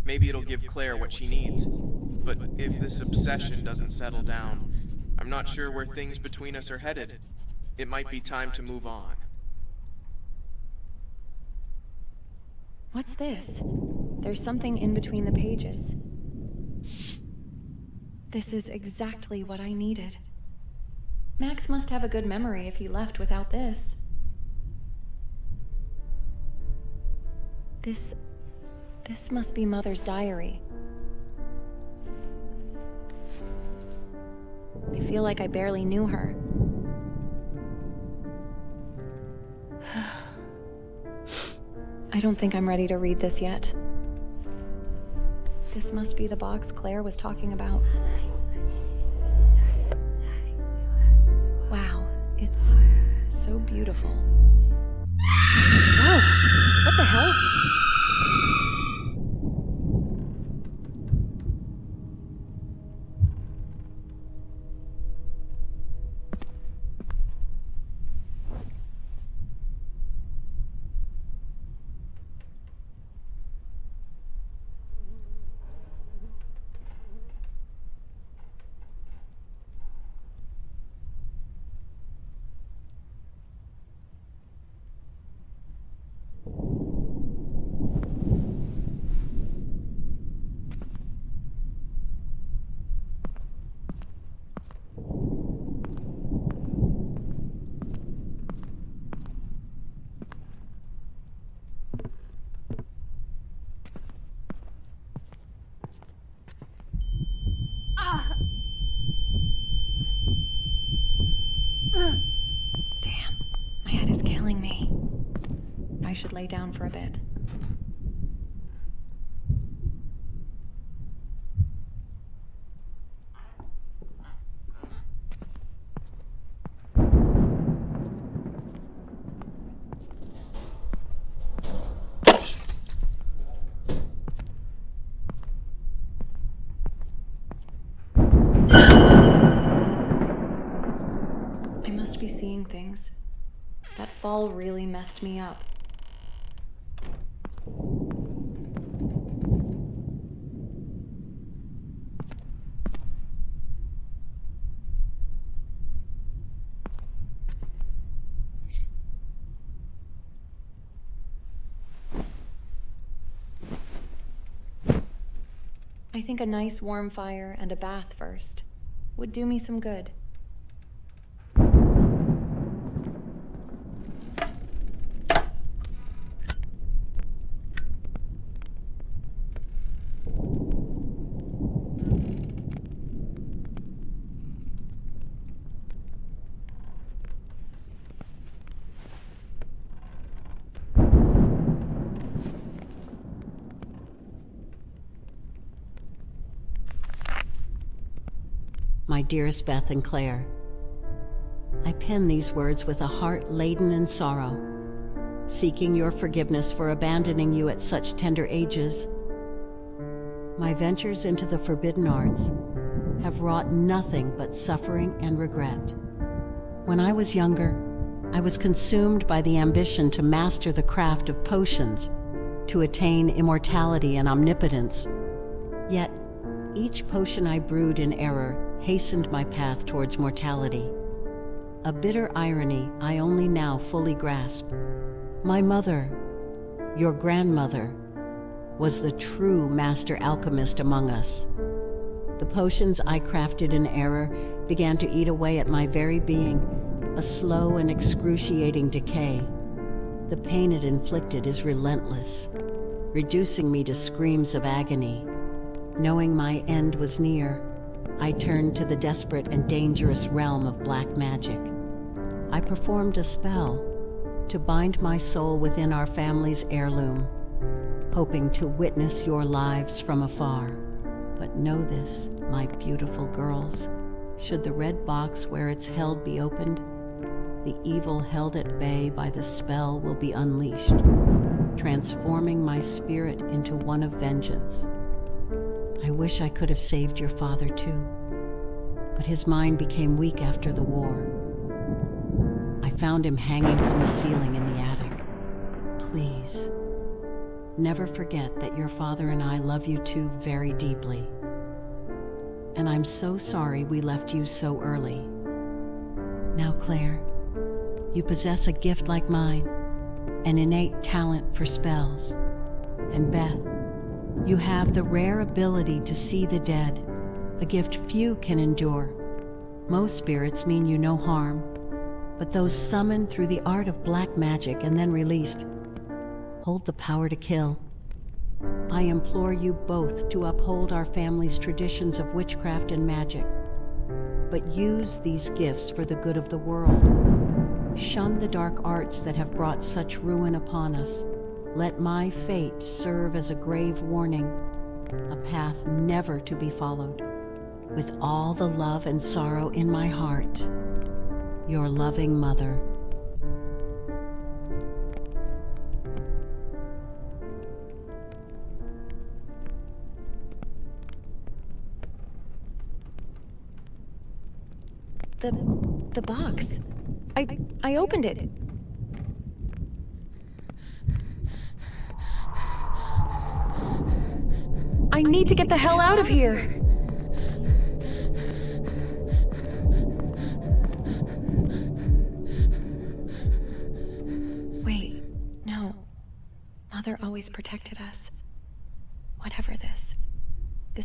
Maybe it'll give Claire what she needs. But if this obsession doesn't settle down, I'm not sure where things between us are headed. It might be time to move on. What's this? There's something in between the pages. This is exactly what I needed. Max must have a good memory if he left without this. This must be Mother's diary. I feel like I barely knew her. I don't think I'm ready to read this yet. This must be the box Claire was talking about. Wow, it's so beautiful. Whoa! What the hell? I should lay down for a bit. I must be seeing things. That fall really messed me up. I think a nice warm fire and a bath first would do me some good. My dearest Beth and Claire, I pen these words with a heart laden in sorrow, seeking your forgiveness for abandoning you at such tender ages. My ventures into the forbidden arts have wrought nothing but suffering and regret. When I was younger, I was consumed by the ambition to master the craft of potions, to attain immortality and omnipotence. Yet, each potion I brewed in error hastened my path towards mortality. A bitter irony I only now fully grasp. My mother, your grandmother, was the true master alchemist among us. The potions I crafted in error began to eat away at my very being, a slow and excruciating decay. The pain it inflicted is relentless, reducing me to screams of agony. Knowing my end was near, I turned to the desperate and dangerous realm of black magic. I performed a spell to bind my soul within our family's heirloom, hoping to witness your lives from afar. But know this, my beautiful girls, should the red box where it's held be opened, the evil held at bay by the spell will be unleashed, transforming my spirit into one of vengeance. I wish I could have saved your father too, but his mind became weak after the war. I found him hanging from the ceiling in the attic. Please, never forget that your father and I love you too very deeply. And I'm so sorry we left you so early. Now, Claire, you possess a gift like mine, an innate talent for spells. And Beth, you have the rare ability to see the dead, a gift few can endure. Most spirits mean you no harm, but those summoned through the art of black magic and then released hold the power to kill. I implore you both to uphold our family's traditions of witchcraft and magic, but use these gifts for the good of the world. Shun the dark arts that have brought such ruin upon us. Let my fate serve as a grave warning, a path never to be followed. With all the love and sorrow in my heart, your loving mother. The box. I opened it. I need to get the hell out of here. Wait, no. Mother always protected us. Whatever this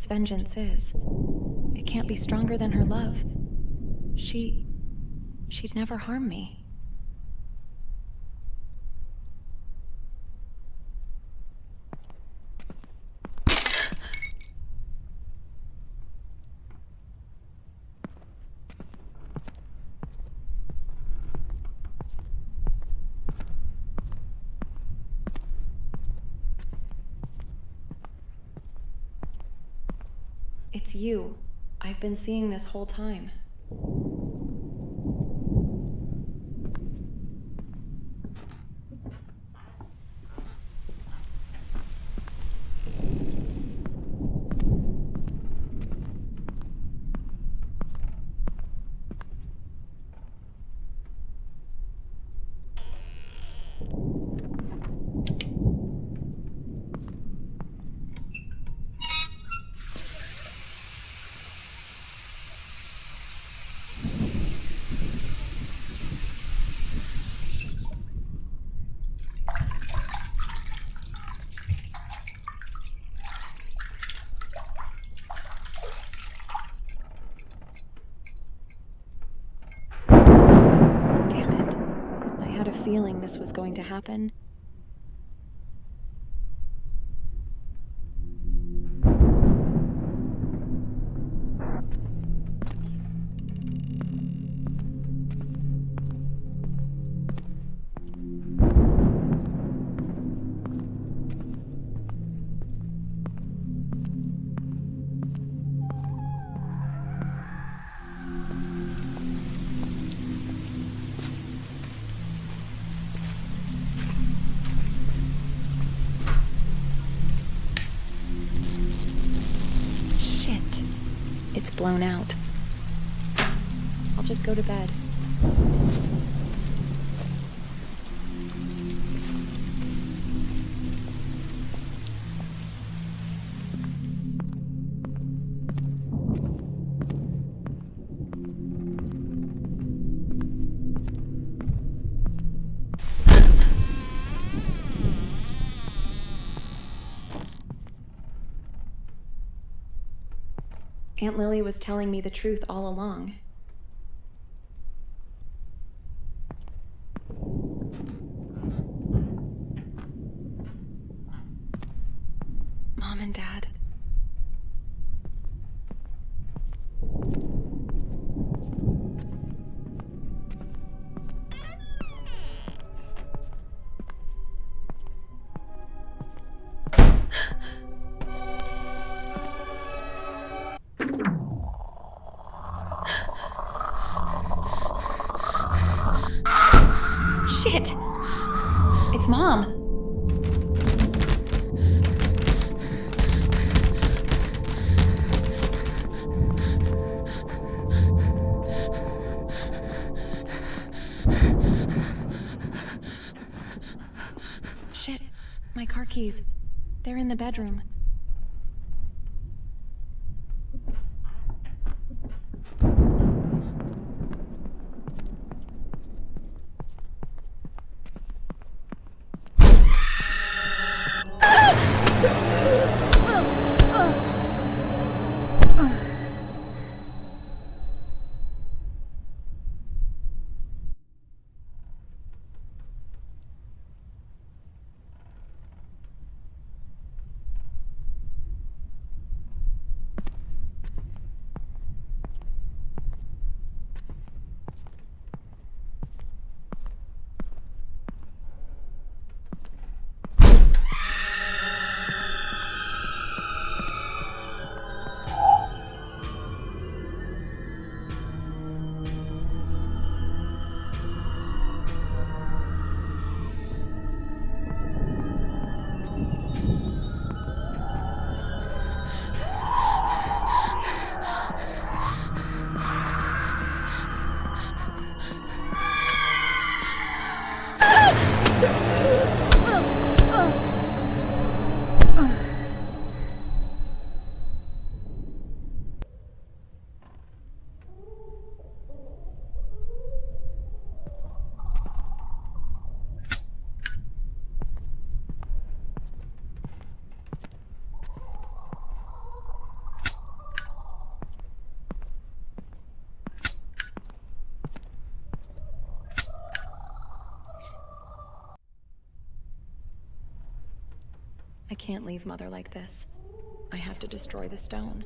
vengeance is, it can't be stronger than her love. She'd never harm me. It's you. I've been seeing this whole time. Damn it. I had a feeling this was going to happen. Shit. It's blown out. I'll just go to bed. Aunt Lily was telling me the truth all along. Mom and Dad. Shit! It's Mom! Shit, my car keys. They're in the bedroom. I can't leave Mother like this. I have to destroy the stone.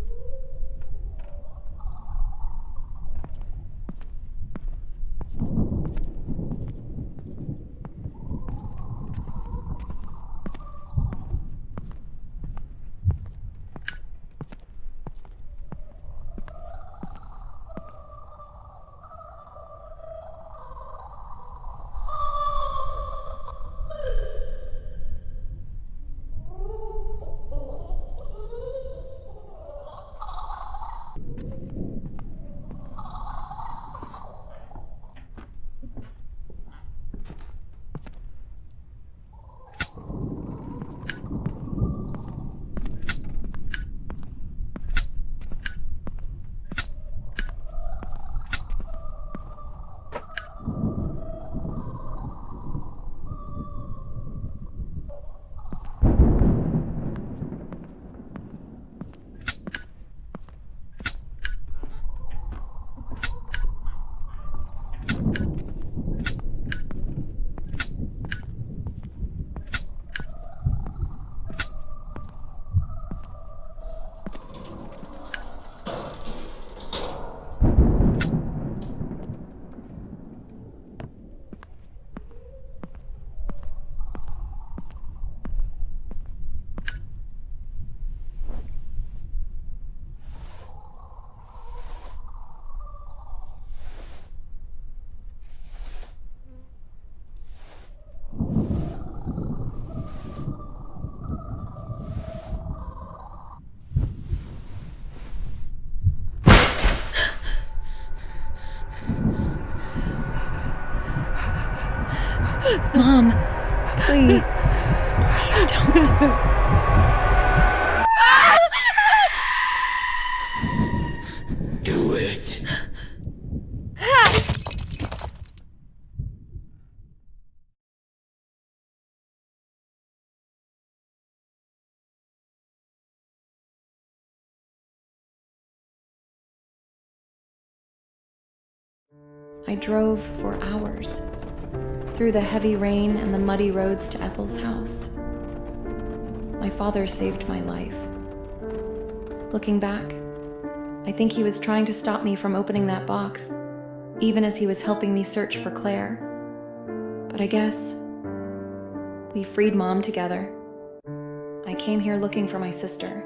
Mom, please. Please don't. Do it. I drove for hours, through the heavy rain and the muddy roads to Ethel's house. My father saved my life. Looking back, I think he was trying to stop me from opening that box, even as he was helping me search for Claire. But I guess we freed Mom together. I came here looking for my sister,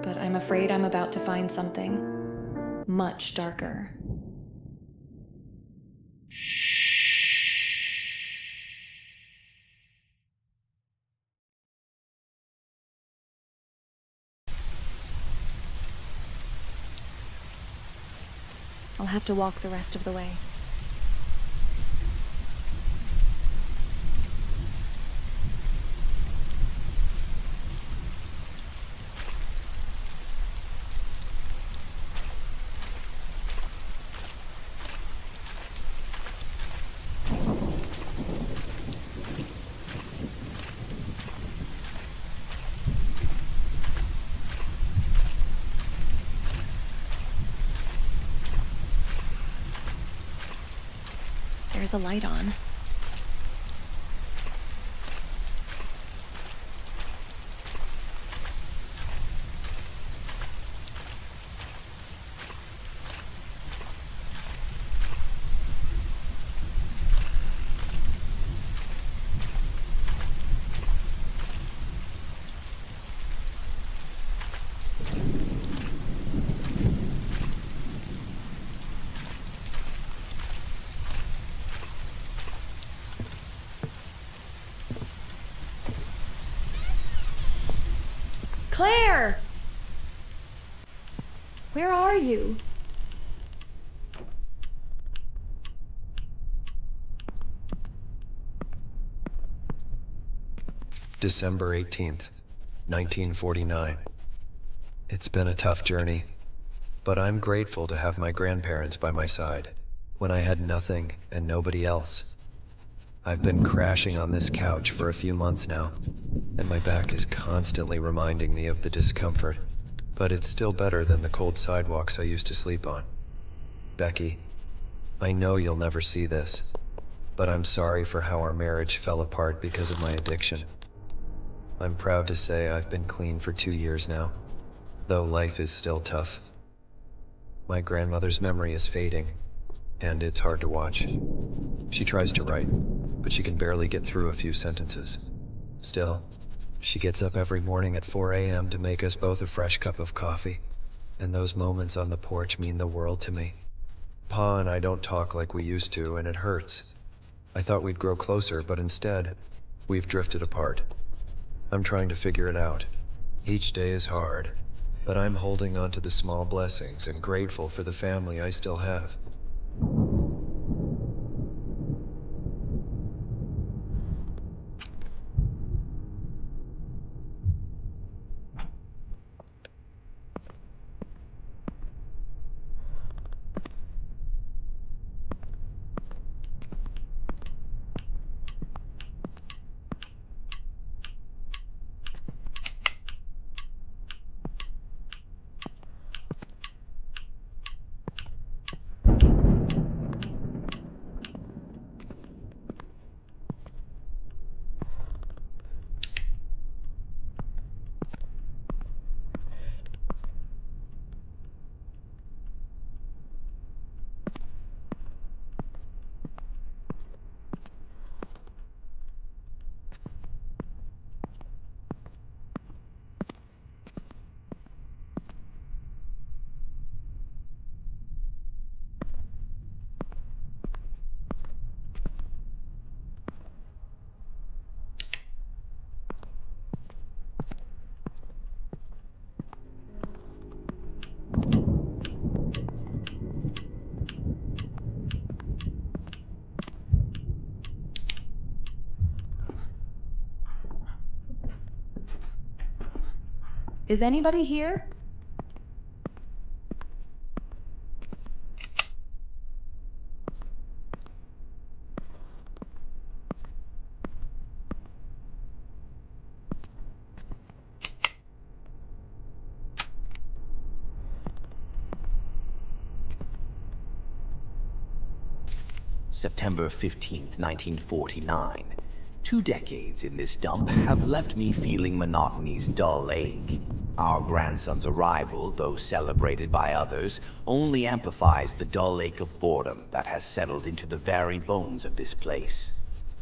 but I'm afraid I'm about to find something much darker. I'll have to walk the rest of the way. There's a light on. Claire! Where are you? December 18th, 1949. It's been a tough journey, but I'm grateful to have my grandparents by my side when I had nothing and nobody else. I've been crashing on this couch for a few months now, and my back is constantly reminding me of the discomfort, but it's still better than the cold sidewalks I used to sleep on. Becky, I know you'll never see this, but I'm sorry for how our marriage fell apart because of my addiction. I'm proud to say I've been clean for 2 years now, though life is still tough. My grandmother's memory is fading, and it's hard to watch. She tries to write, but she can barely get through a few sentences. Still, she gets up every morning at 4 a.m. to make us both a fresh cup of coffee, and those moments on the porch mean the world to me. Pa and I don't talk like we used to, and it hurts. I thought we'd grow closer, but instead, we've drifted apart. I'm trying to figure it out. Each day is hard, but I'm holding on to the small blessings and grateful for the family I still have. Is anybody here? September 15th, 1949. 2 decades in this dump have left me feeling monotony's dull ache. Our grandson's arrival, though celebrated by others, only amplifies the dull ache of boredom that has settled into the very bones of this place.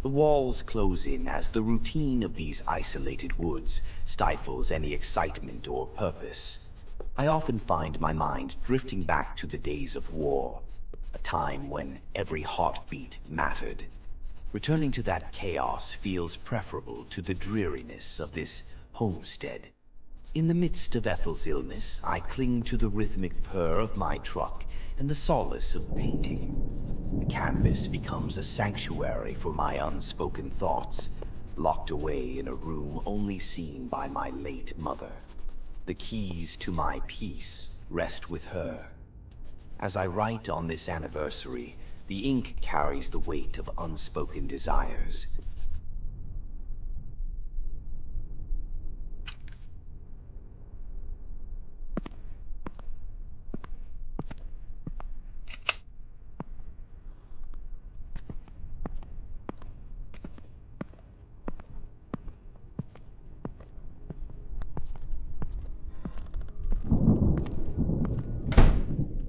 The walls close in as the routine of these isolated woods stifles any excitement or purpose. I often find my mind drifting back to the days of war, a time when every heartbeat mattered. Returning to that chaos feels preferable to the dreariness of this homestead. In the midst of Ethel's illness, I cling to the rhythmic purr of my truck and the solace of painting. The canvas becomes a sanctuary for my unspoken thoughts, locked away in a room only seen by my late mother. The keys to my peace rest with her. As I write on this anniversary, the ink carries the weight of unspoken desires.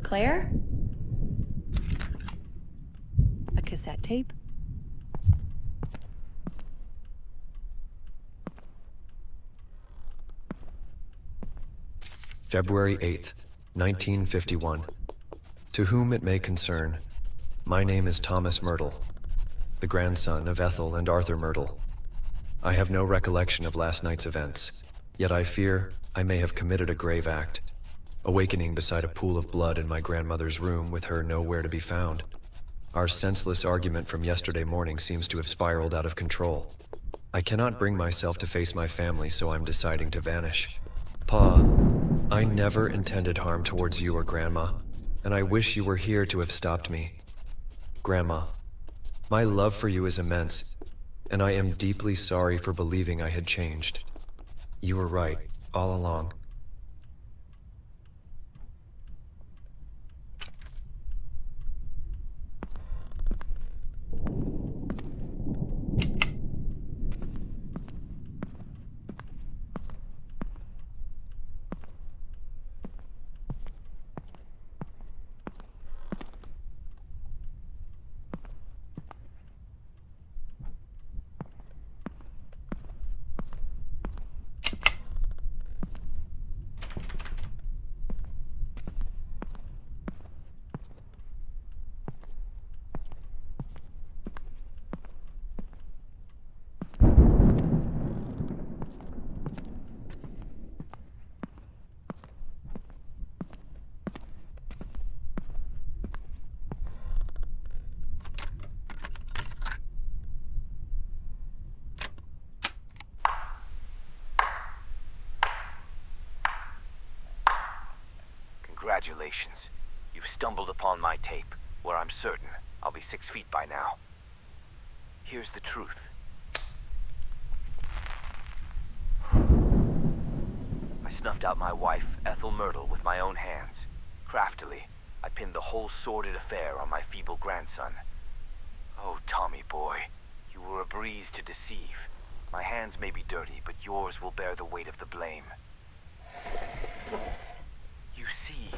Claire? A cassette tape? February 8th, 1951. To whom it may concern, my name is Thomas Myrtle, the grandson of Ethel and Arthur Myrtle. I have no recollection of last night's events, yet I fear I may have committed a grave act, awakening beside a pool of blood in my grandmother's room with her nowhere to be found. Our senseless argument from yesterday morning seems to have spiraled out of control. I cannot bring myself to face my family, so I'm deciding to vanish. Pa, I never intended harm towards you or Grandma, and I wish you were here to have stopped me. Grandma, my love for you is immense, and I am deeply sorry for believing I had changed. You were right, all along. Congratulations. You've stumbled upon my tape, where I'm certain I'll be 6 feet by now. Here's the truth. I snuffed out my wife, Ethel Myrtle, with my own hands. Craftily, I pinned the whole sordid affair on my feeble grandson. Oh, Tommy boy, you were a breeze to deceive. My hands may be dirty, but yours will bear the weight of the blame. You see,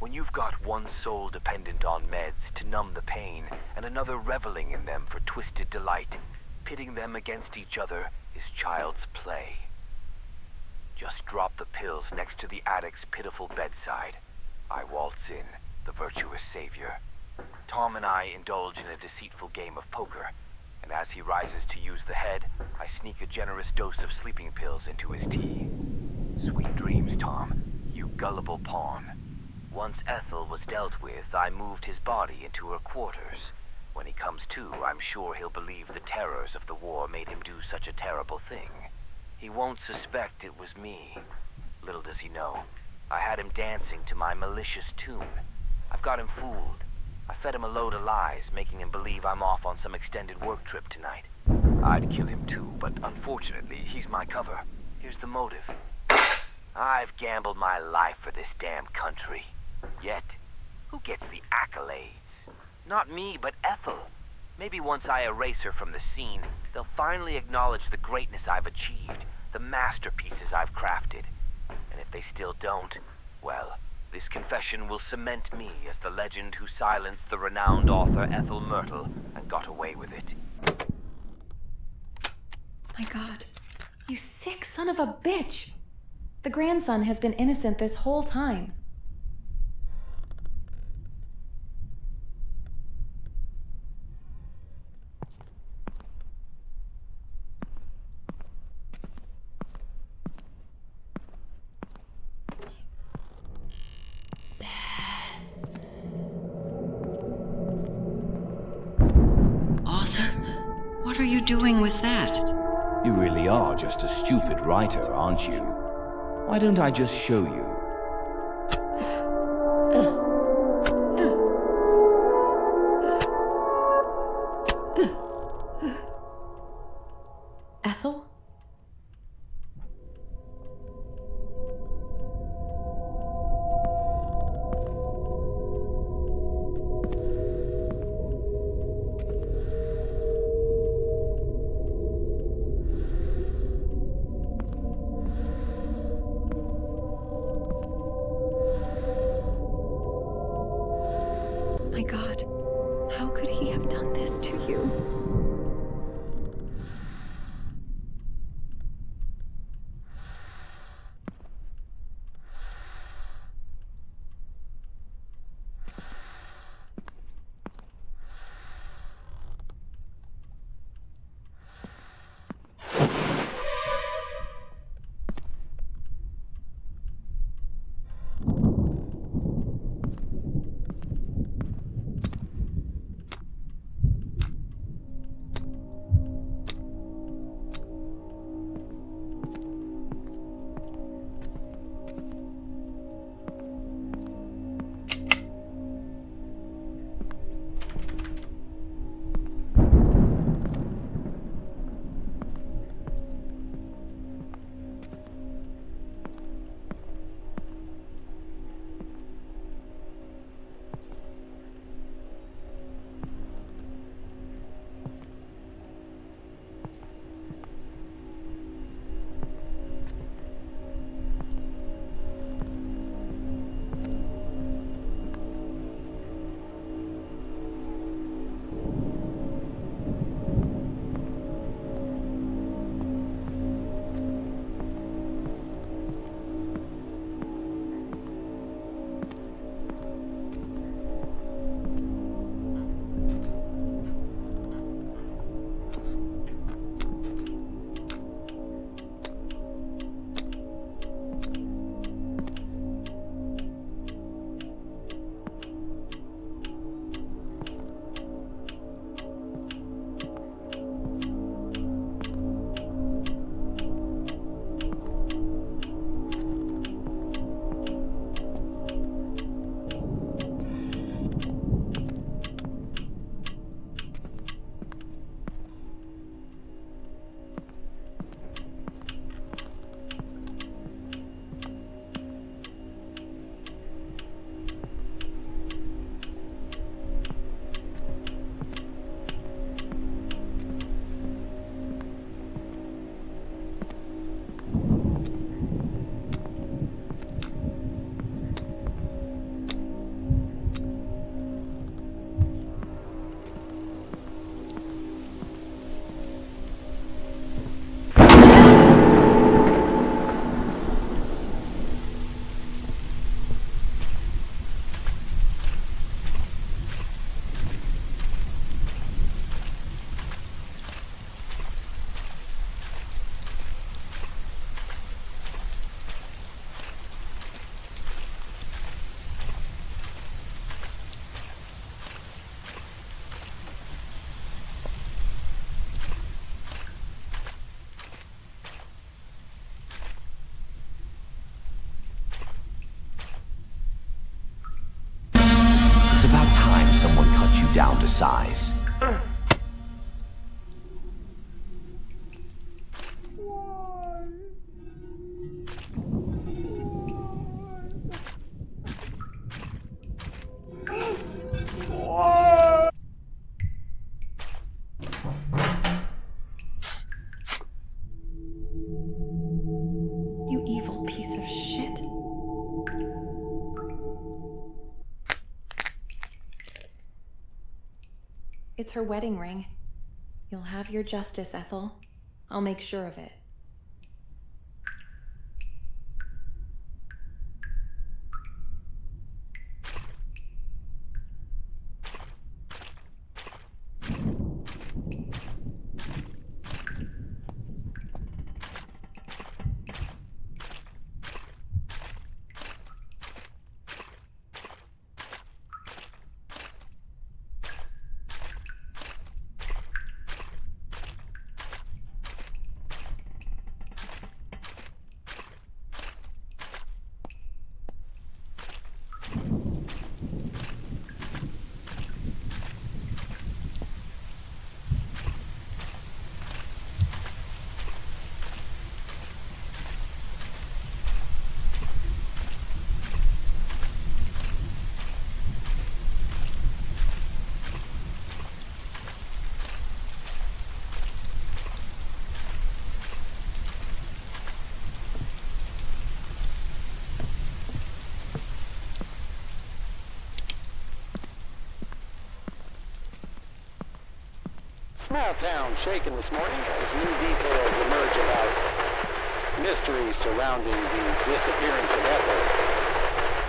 when you've got one soul dependent on meds to numb the pain, and another reveling in them for twisted delight, pitting them against each other is child's play. Just drop the pills next to the addict's pitiful bedside. I waltz in, the virtuous savior. Tom and I indulge in a deceitful game of poker, and as he rises to use the head, I sneak a generous dose of sleeping pills into his tea. Sweet dreams, Tom, you gullible pawn. Once Ethel was dealt with, I moved his body into her quarters. When he comes to, I'm sure he'll believe the terrors of the war made him do such a terrible thing. He won't suspect it was me. Little does he know, I had him dancing to my malicious tune. I've got him fooled. I fed him a load of lies, making him believe I'm off on some extended work trip tonight. I'd kill him too, but unfortunately, he's my cover. Here's the motive. I've gambled my life for this damn country. Yet, who gets the accolades? Not me, but Ethel. Maybe once I erase her from the scene, they'll finally acknowledge the greatness I've achieved, the masterpieces I've crafted. And if they still don't, well, this confession will cement me as the legend who silenced the renowned author Ethel Myrtle and got away with it. My God, you sick son of a bitch! The grandson has been innocent this whole time. Arthur, what are you doing with that? You really are just a stupid writer, aren't you? Why don't I just show you? Ethel? My God, how could he have done this to you? down to size. You evil piece of shit. It's her wedding ring. You'll have your justice, Ethel. I'll make sure of it. Small town shaken this morning as new details emerge about mysteries surrounding the disappearance of Ethel.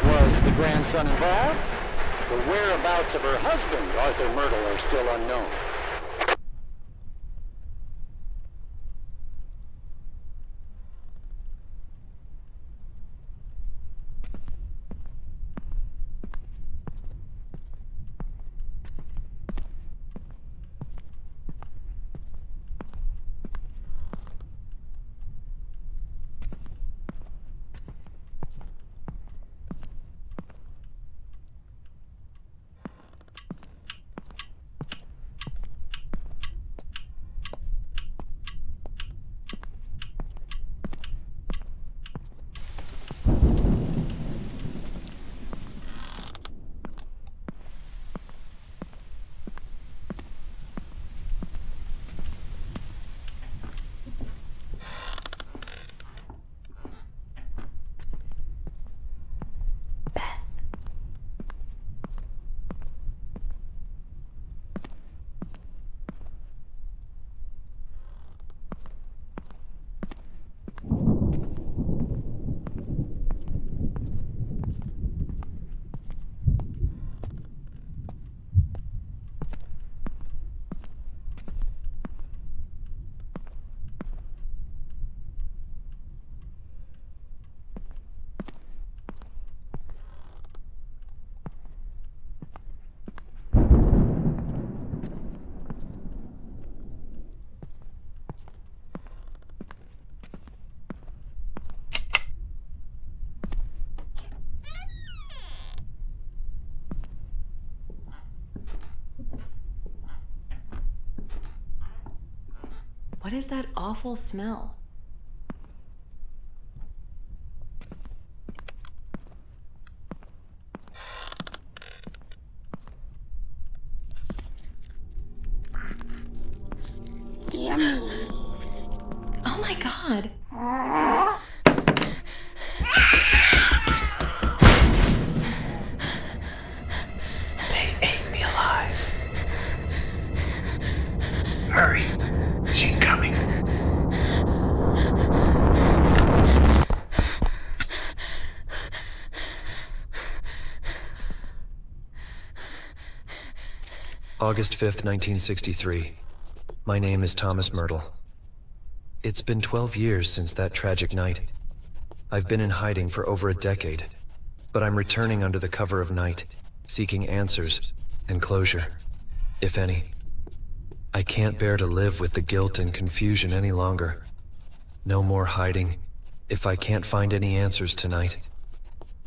Was the grandson involved? The whereabouts of her husband, Arthur Myrtle, are still unknown. What is that awful smell? Yummy. Oh my god. They ate me alive. Hurry. She's coming. August 5th, 1963. My name is Thomas Myrtle. It's been 12 years since that tragic night. I've been in hiding for over a decade, but I'm returning under the cover of night, seeking answers and closure, if any. I can't bear to live with the guilt and confusion any longer. No more hiding. If I can't find any answers tonight,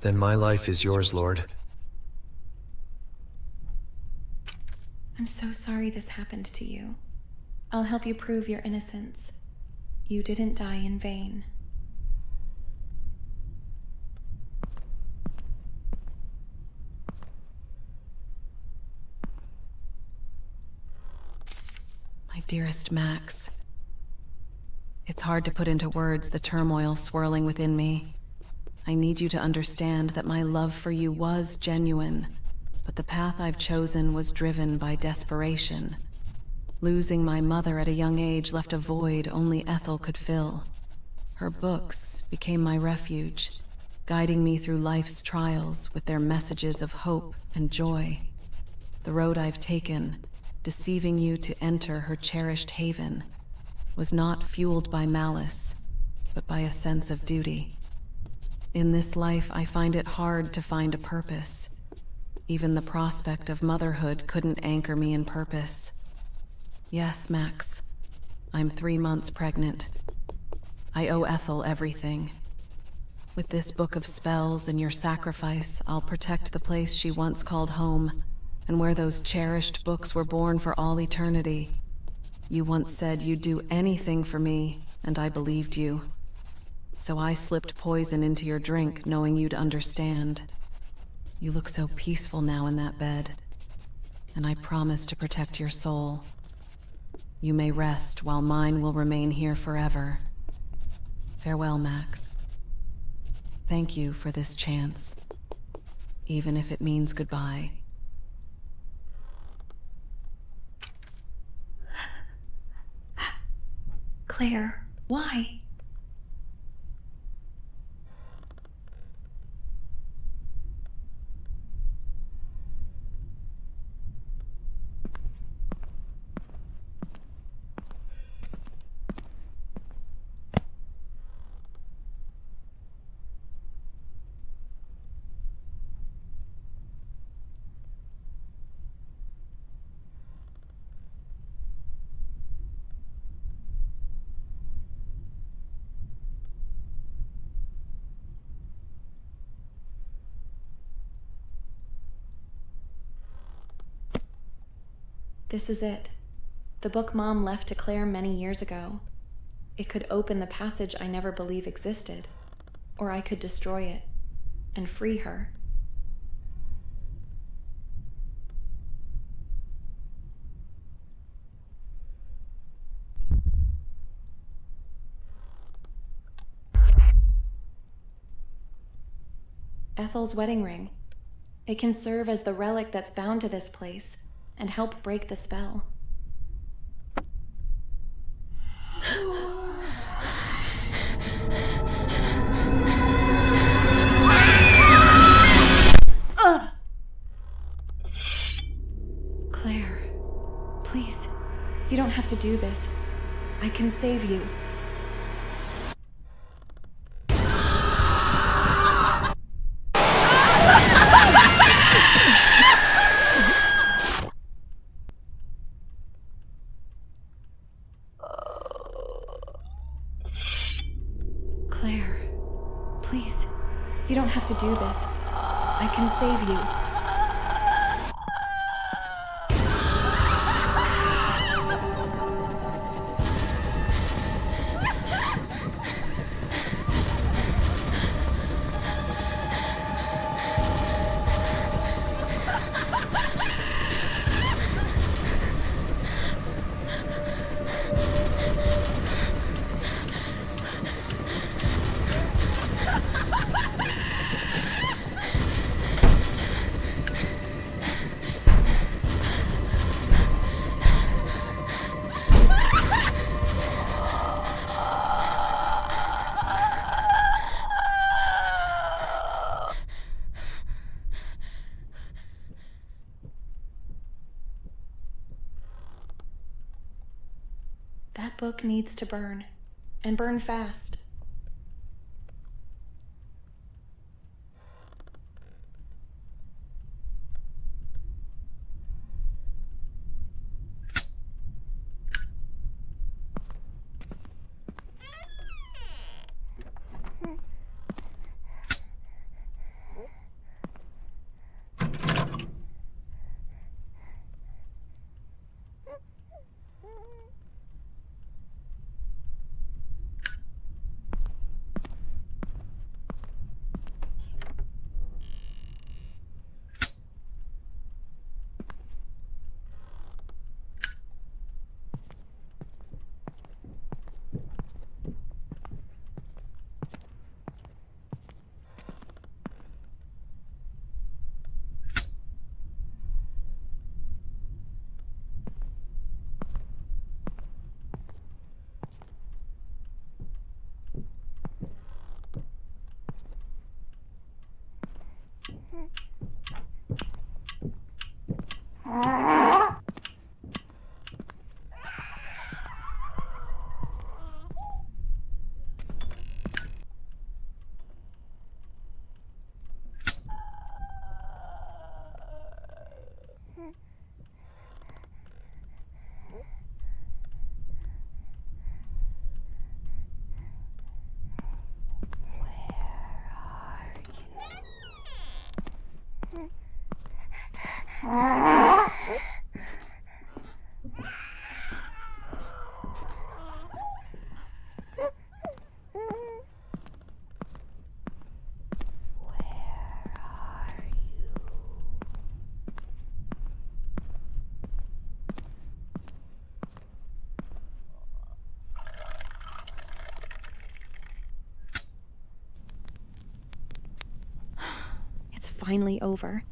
then my life is yours, Lord. I'm so sorry this happened to you. I'll help you prove your innocence. You didn't die in vain. My dearest Max, it's hard to put into words the turmoil swirling within me. I need you to understand that my love for you was genuine, but the path I've chosen was driven by desperation. Losing my mother at a young age left a void only Ethel could fill. Her books became my refuge, guiding me through life's trials with their messages of hope and joy. The road I've taken, deceiving you to enter her cherished haven, was not fueled by malice, but by a sense of duty. In this life, I find it hard to find a purpose. Even the prospect of motherhood couldn't anchor me in purpose. Yes, Max, I'm 3 months pregnant. I owe Ethel everything. With this book of spells and your sacrifice, I'll protect the place she once called home, and where those cherished books were born for all eternity. You once said you'd do anything for me, and I believed you. So I slipped poison into your drink, knowing you'd understand. You look so peaceful now in that bed, and I promise to protect your soul. You may rest while mine will remain here forever. Farewell, Max. Thank you for this chance, even if it means goodbye. Claire, why? This is it. The book Mom left to Claire many years ago. It could open the passage I never believed existed, or I could destroy it and free her. Ethel's wedding ring. It can serve as the relic that's bound to this place and help break the spell. Claire, please, you don't have to do this. I can save you. Claire, please, you don't have to do this. I can save you. That book needs to burn, and burn fast. It's finally over.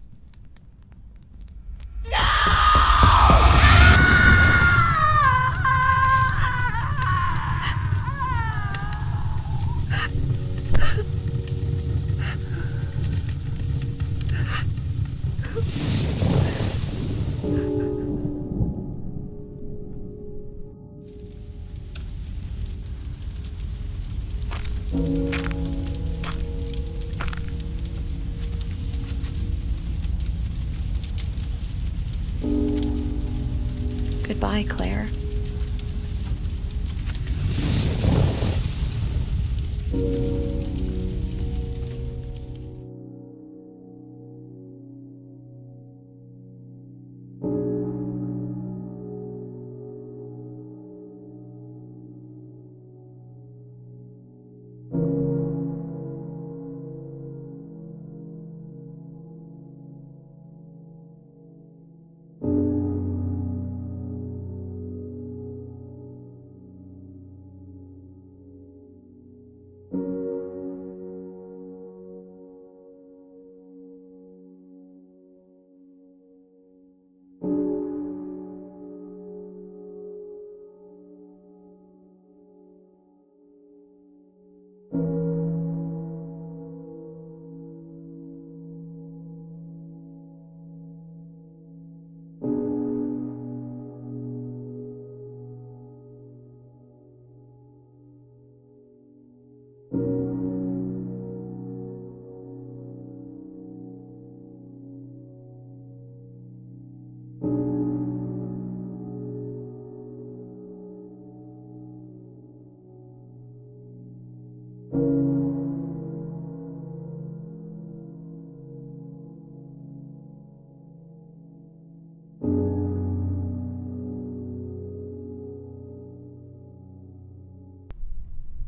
Goodbye, Claire.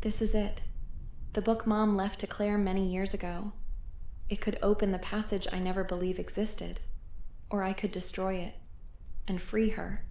This is it. The book Mom left to Claire many years ago. It could open the passage I never believed existed, or I could destroy it and free her.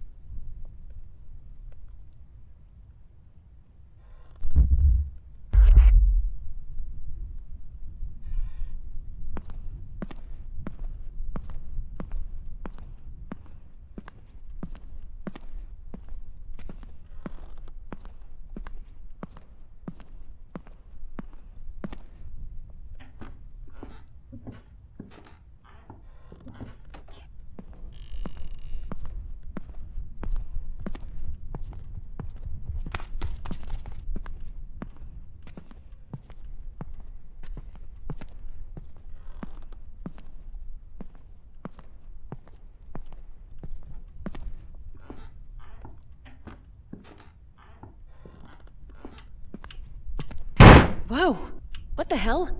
Whoa! What the hell?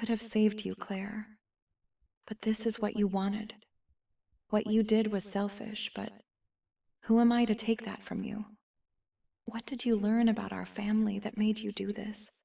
could have saved you, Claire. But this is what you wanted. What you did was selfish, but who am I to take that from you? What did you learn about our family that made you do this?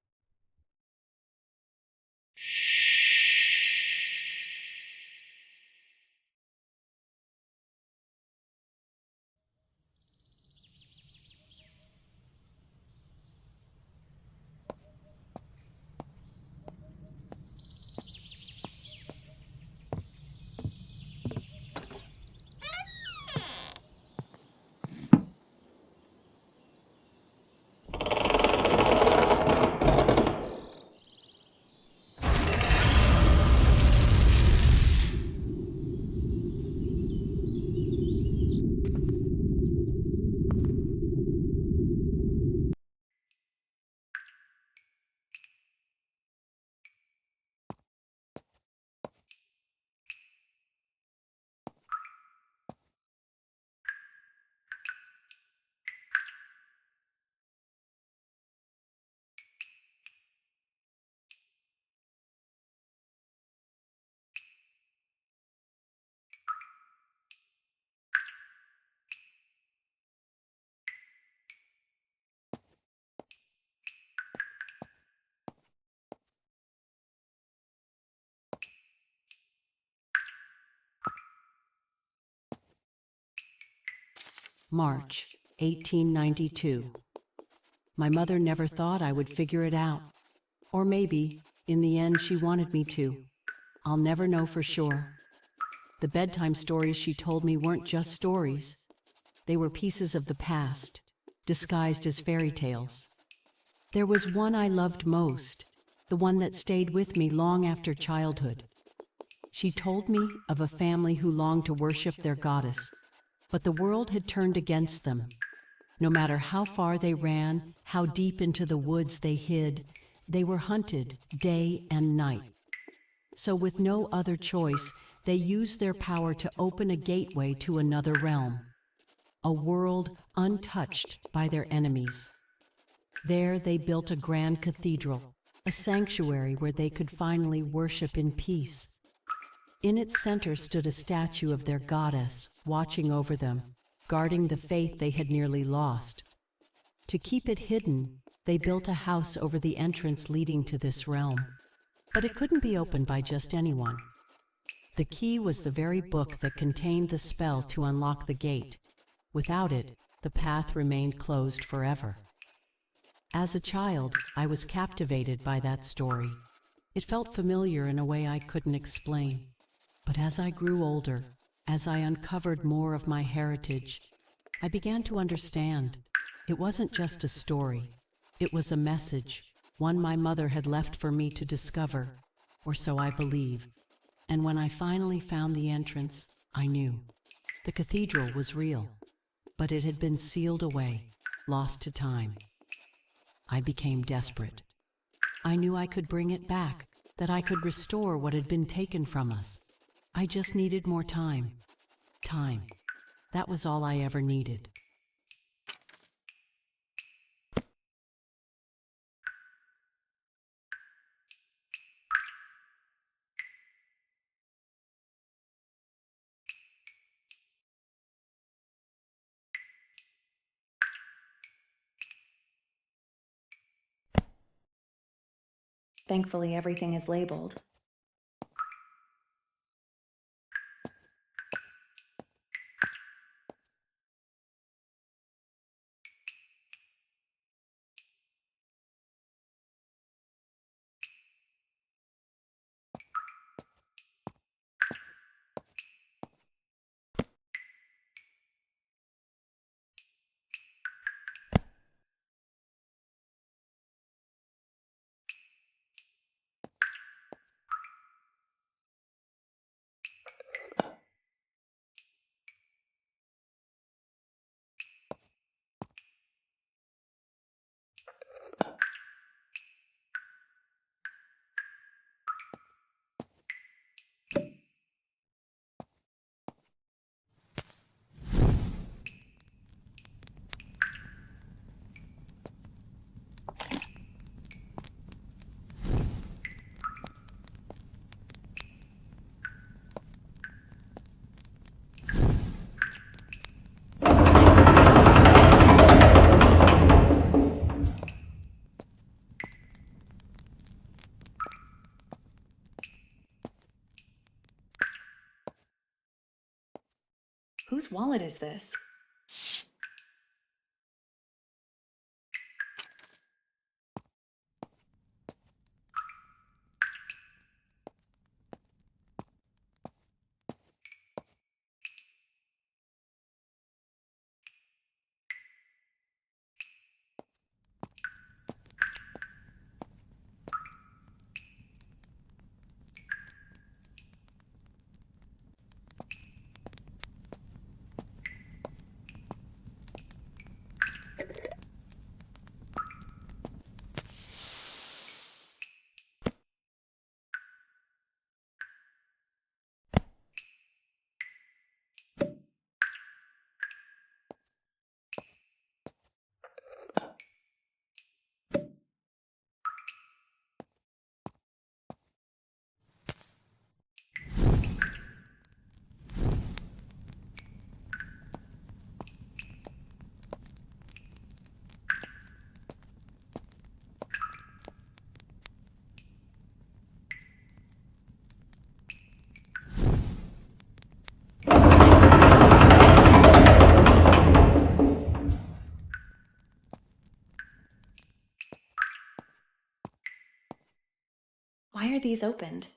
March 1892. My mother never thought I would figure it out. Or maybe, in the end, she wanted me to. I'll never know for sure. The bedtime stories she told me weren't just stories. They were pieces of the past, disguised as fairy tales. There was one I loved most, the one that stayed with me long after childhood. She told me of a family who longed to worship their goddess, but the world had turned against them. No matter how far they ran, how deep into the woods they hid, they were hunted day and night. So with no other choice, they used their power to open a gateway to another realm, a world untouched by their enemies. There they built a grand cathedral, a sanctuary where they could finally worship in peace. In its center stood a statue of their goddess, watching over them, guarding the faith they had nearly lost. To keep it hidden, they built a house over the entrance leading to this realm. But it couldn't be opened by just anyone. The key was the very book that contained the spell to unlock the gate. Without it, the path remained closed forever. As a child, I was captivated by that story. It felt familiar in a way I couldn't explain. But as I grew older, as I uncovered more of my heritage, I began to understand. It wasn't just a story. It was a message, one my mother had left for me to discover, or so I believe. And when I finally found the entrance, I knew. The cathedral was real, but it had been sealed away, lost to time. I became desperate. I knew I could bring it back, that I could restore what had been taken from us. I just needed more time. Time. That was all I ever needed. Thankfully, everything is labeled. whose wallet is this? Why are these opened?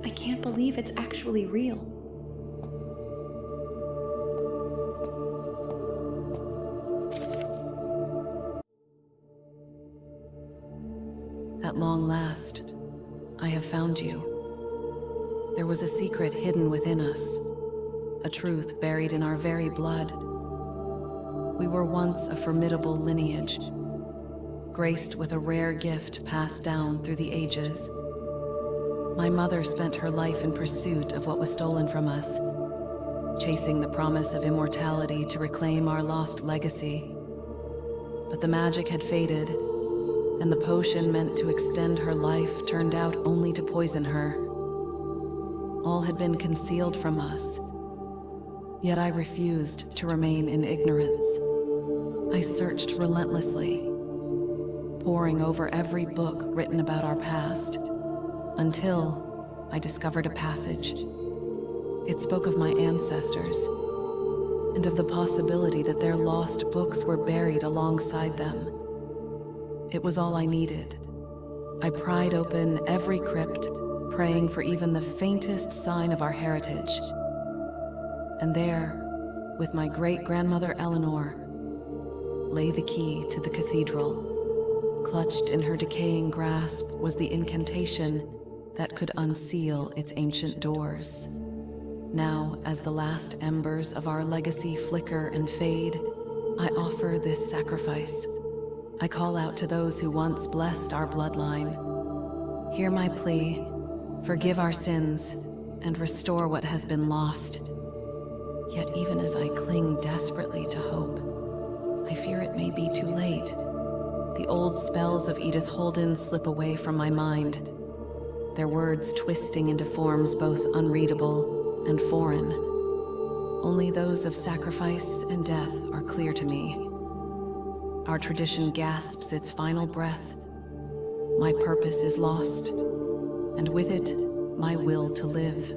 I can't believe it's actually real. At long last, I have found you. There was a secret hidden within us, a truth buried in our very blood. We were once a formidable lineage, graced with a rare gift passed down through the ages. My mother spent her life in pursuit of what was stolen from us, chasing the promise of immortality to reclaim our lost legacy. But the magic had faded, and the potion meant to extend her life turned out only to poison her. All had been concealed from us, yet I refused to remain in ignorance. I searched relentlessly, poring over every book written about our past, until I discovered a passage. It spoke of my ancestors, and of the possibility that their lost books were buried alongside them. It was all I needed. I pried open every crypt, praying for even the faintest sign of our heritage. And there, with my great-grandmother Eleanor, lay the key to the cathedral. Clutched in her decaying grasp was the incantation that could unseal its ancient doors. Now, as the last embers of our legacy flicker and fade, I offer this sacrifice. I call out to those who once blessed our bloodline. Hear my plea, forgive our sins, and restore what has been lost. Yet even as I cling desperately to hope, I fear it may be too late. The old spells of Edith Holden slip away from my mind, their words twisting into forms both unreadable and foreign. Only those of sacrifice and death are clear to me. Our tradition gasps its final breath. My purpose is lost, and with it, my will to live.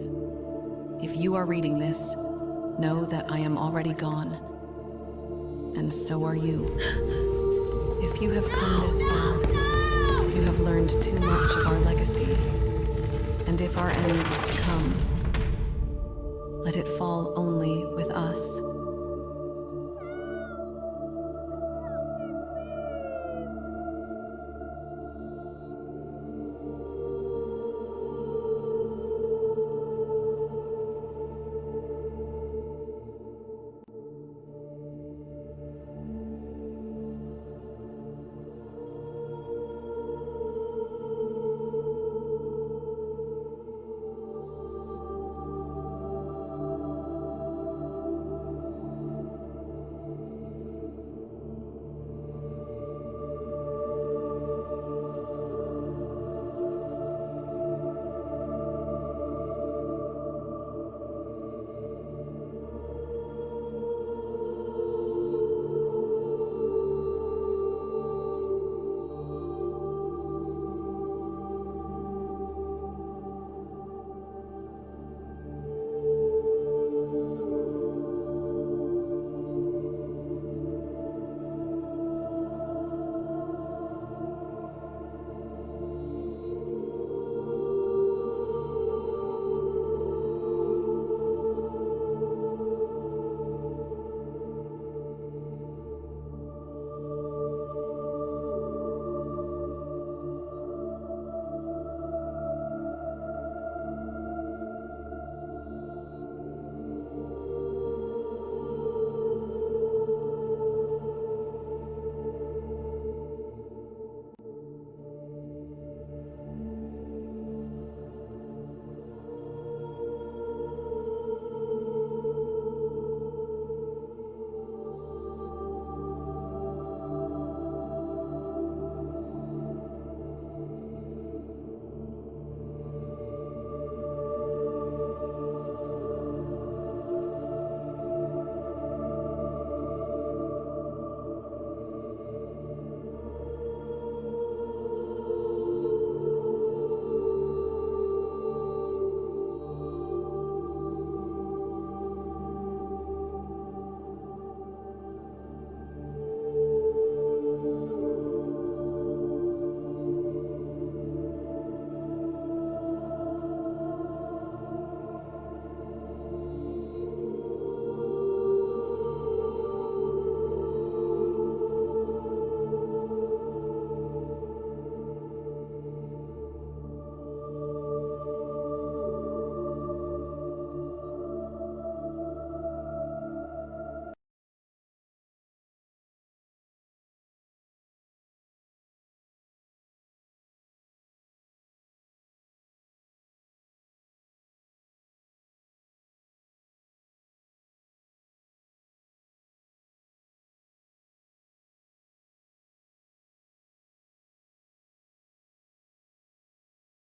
If you are reading this, know that I am already gone, and so are you. If you have come this far, you have learned too much of our legacy, and if our end is to come,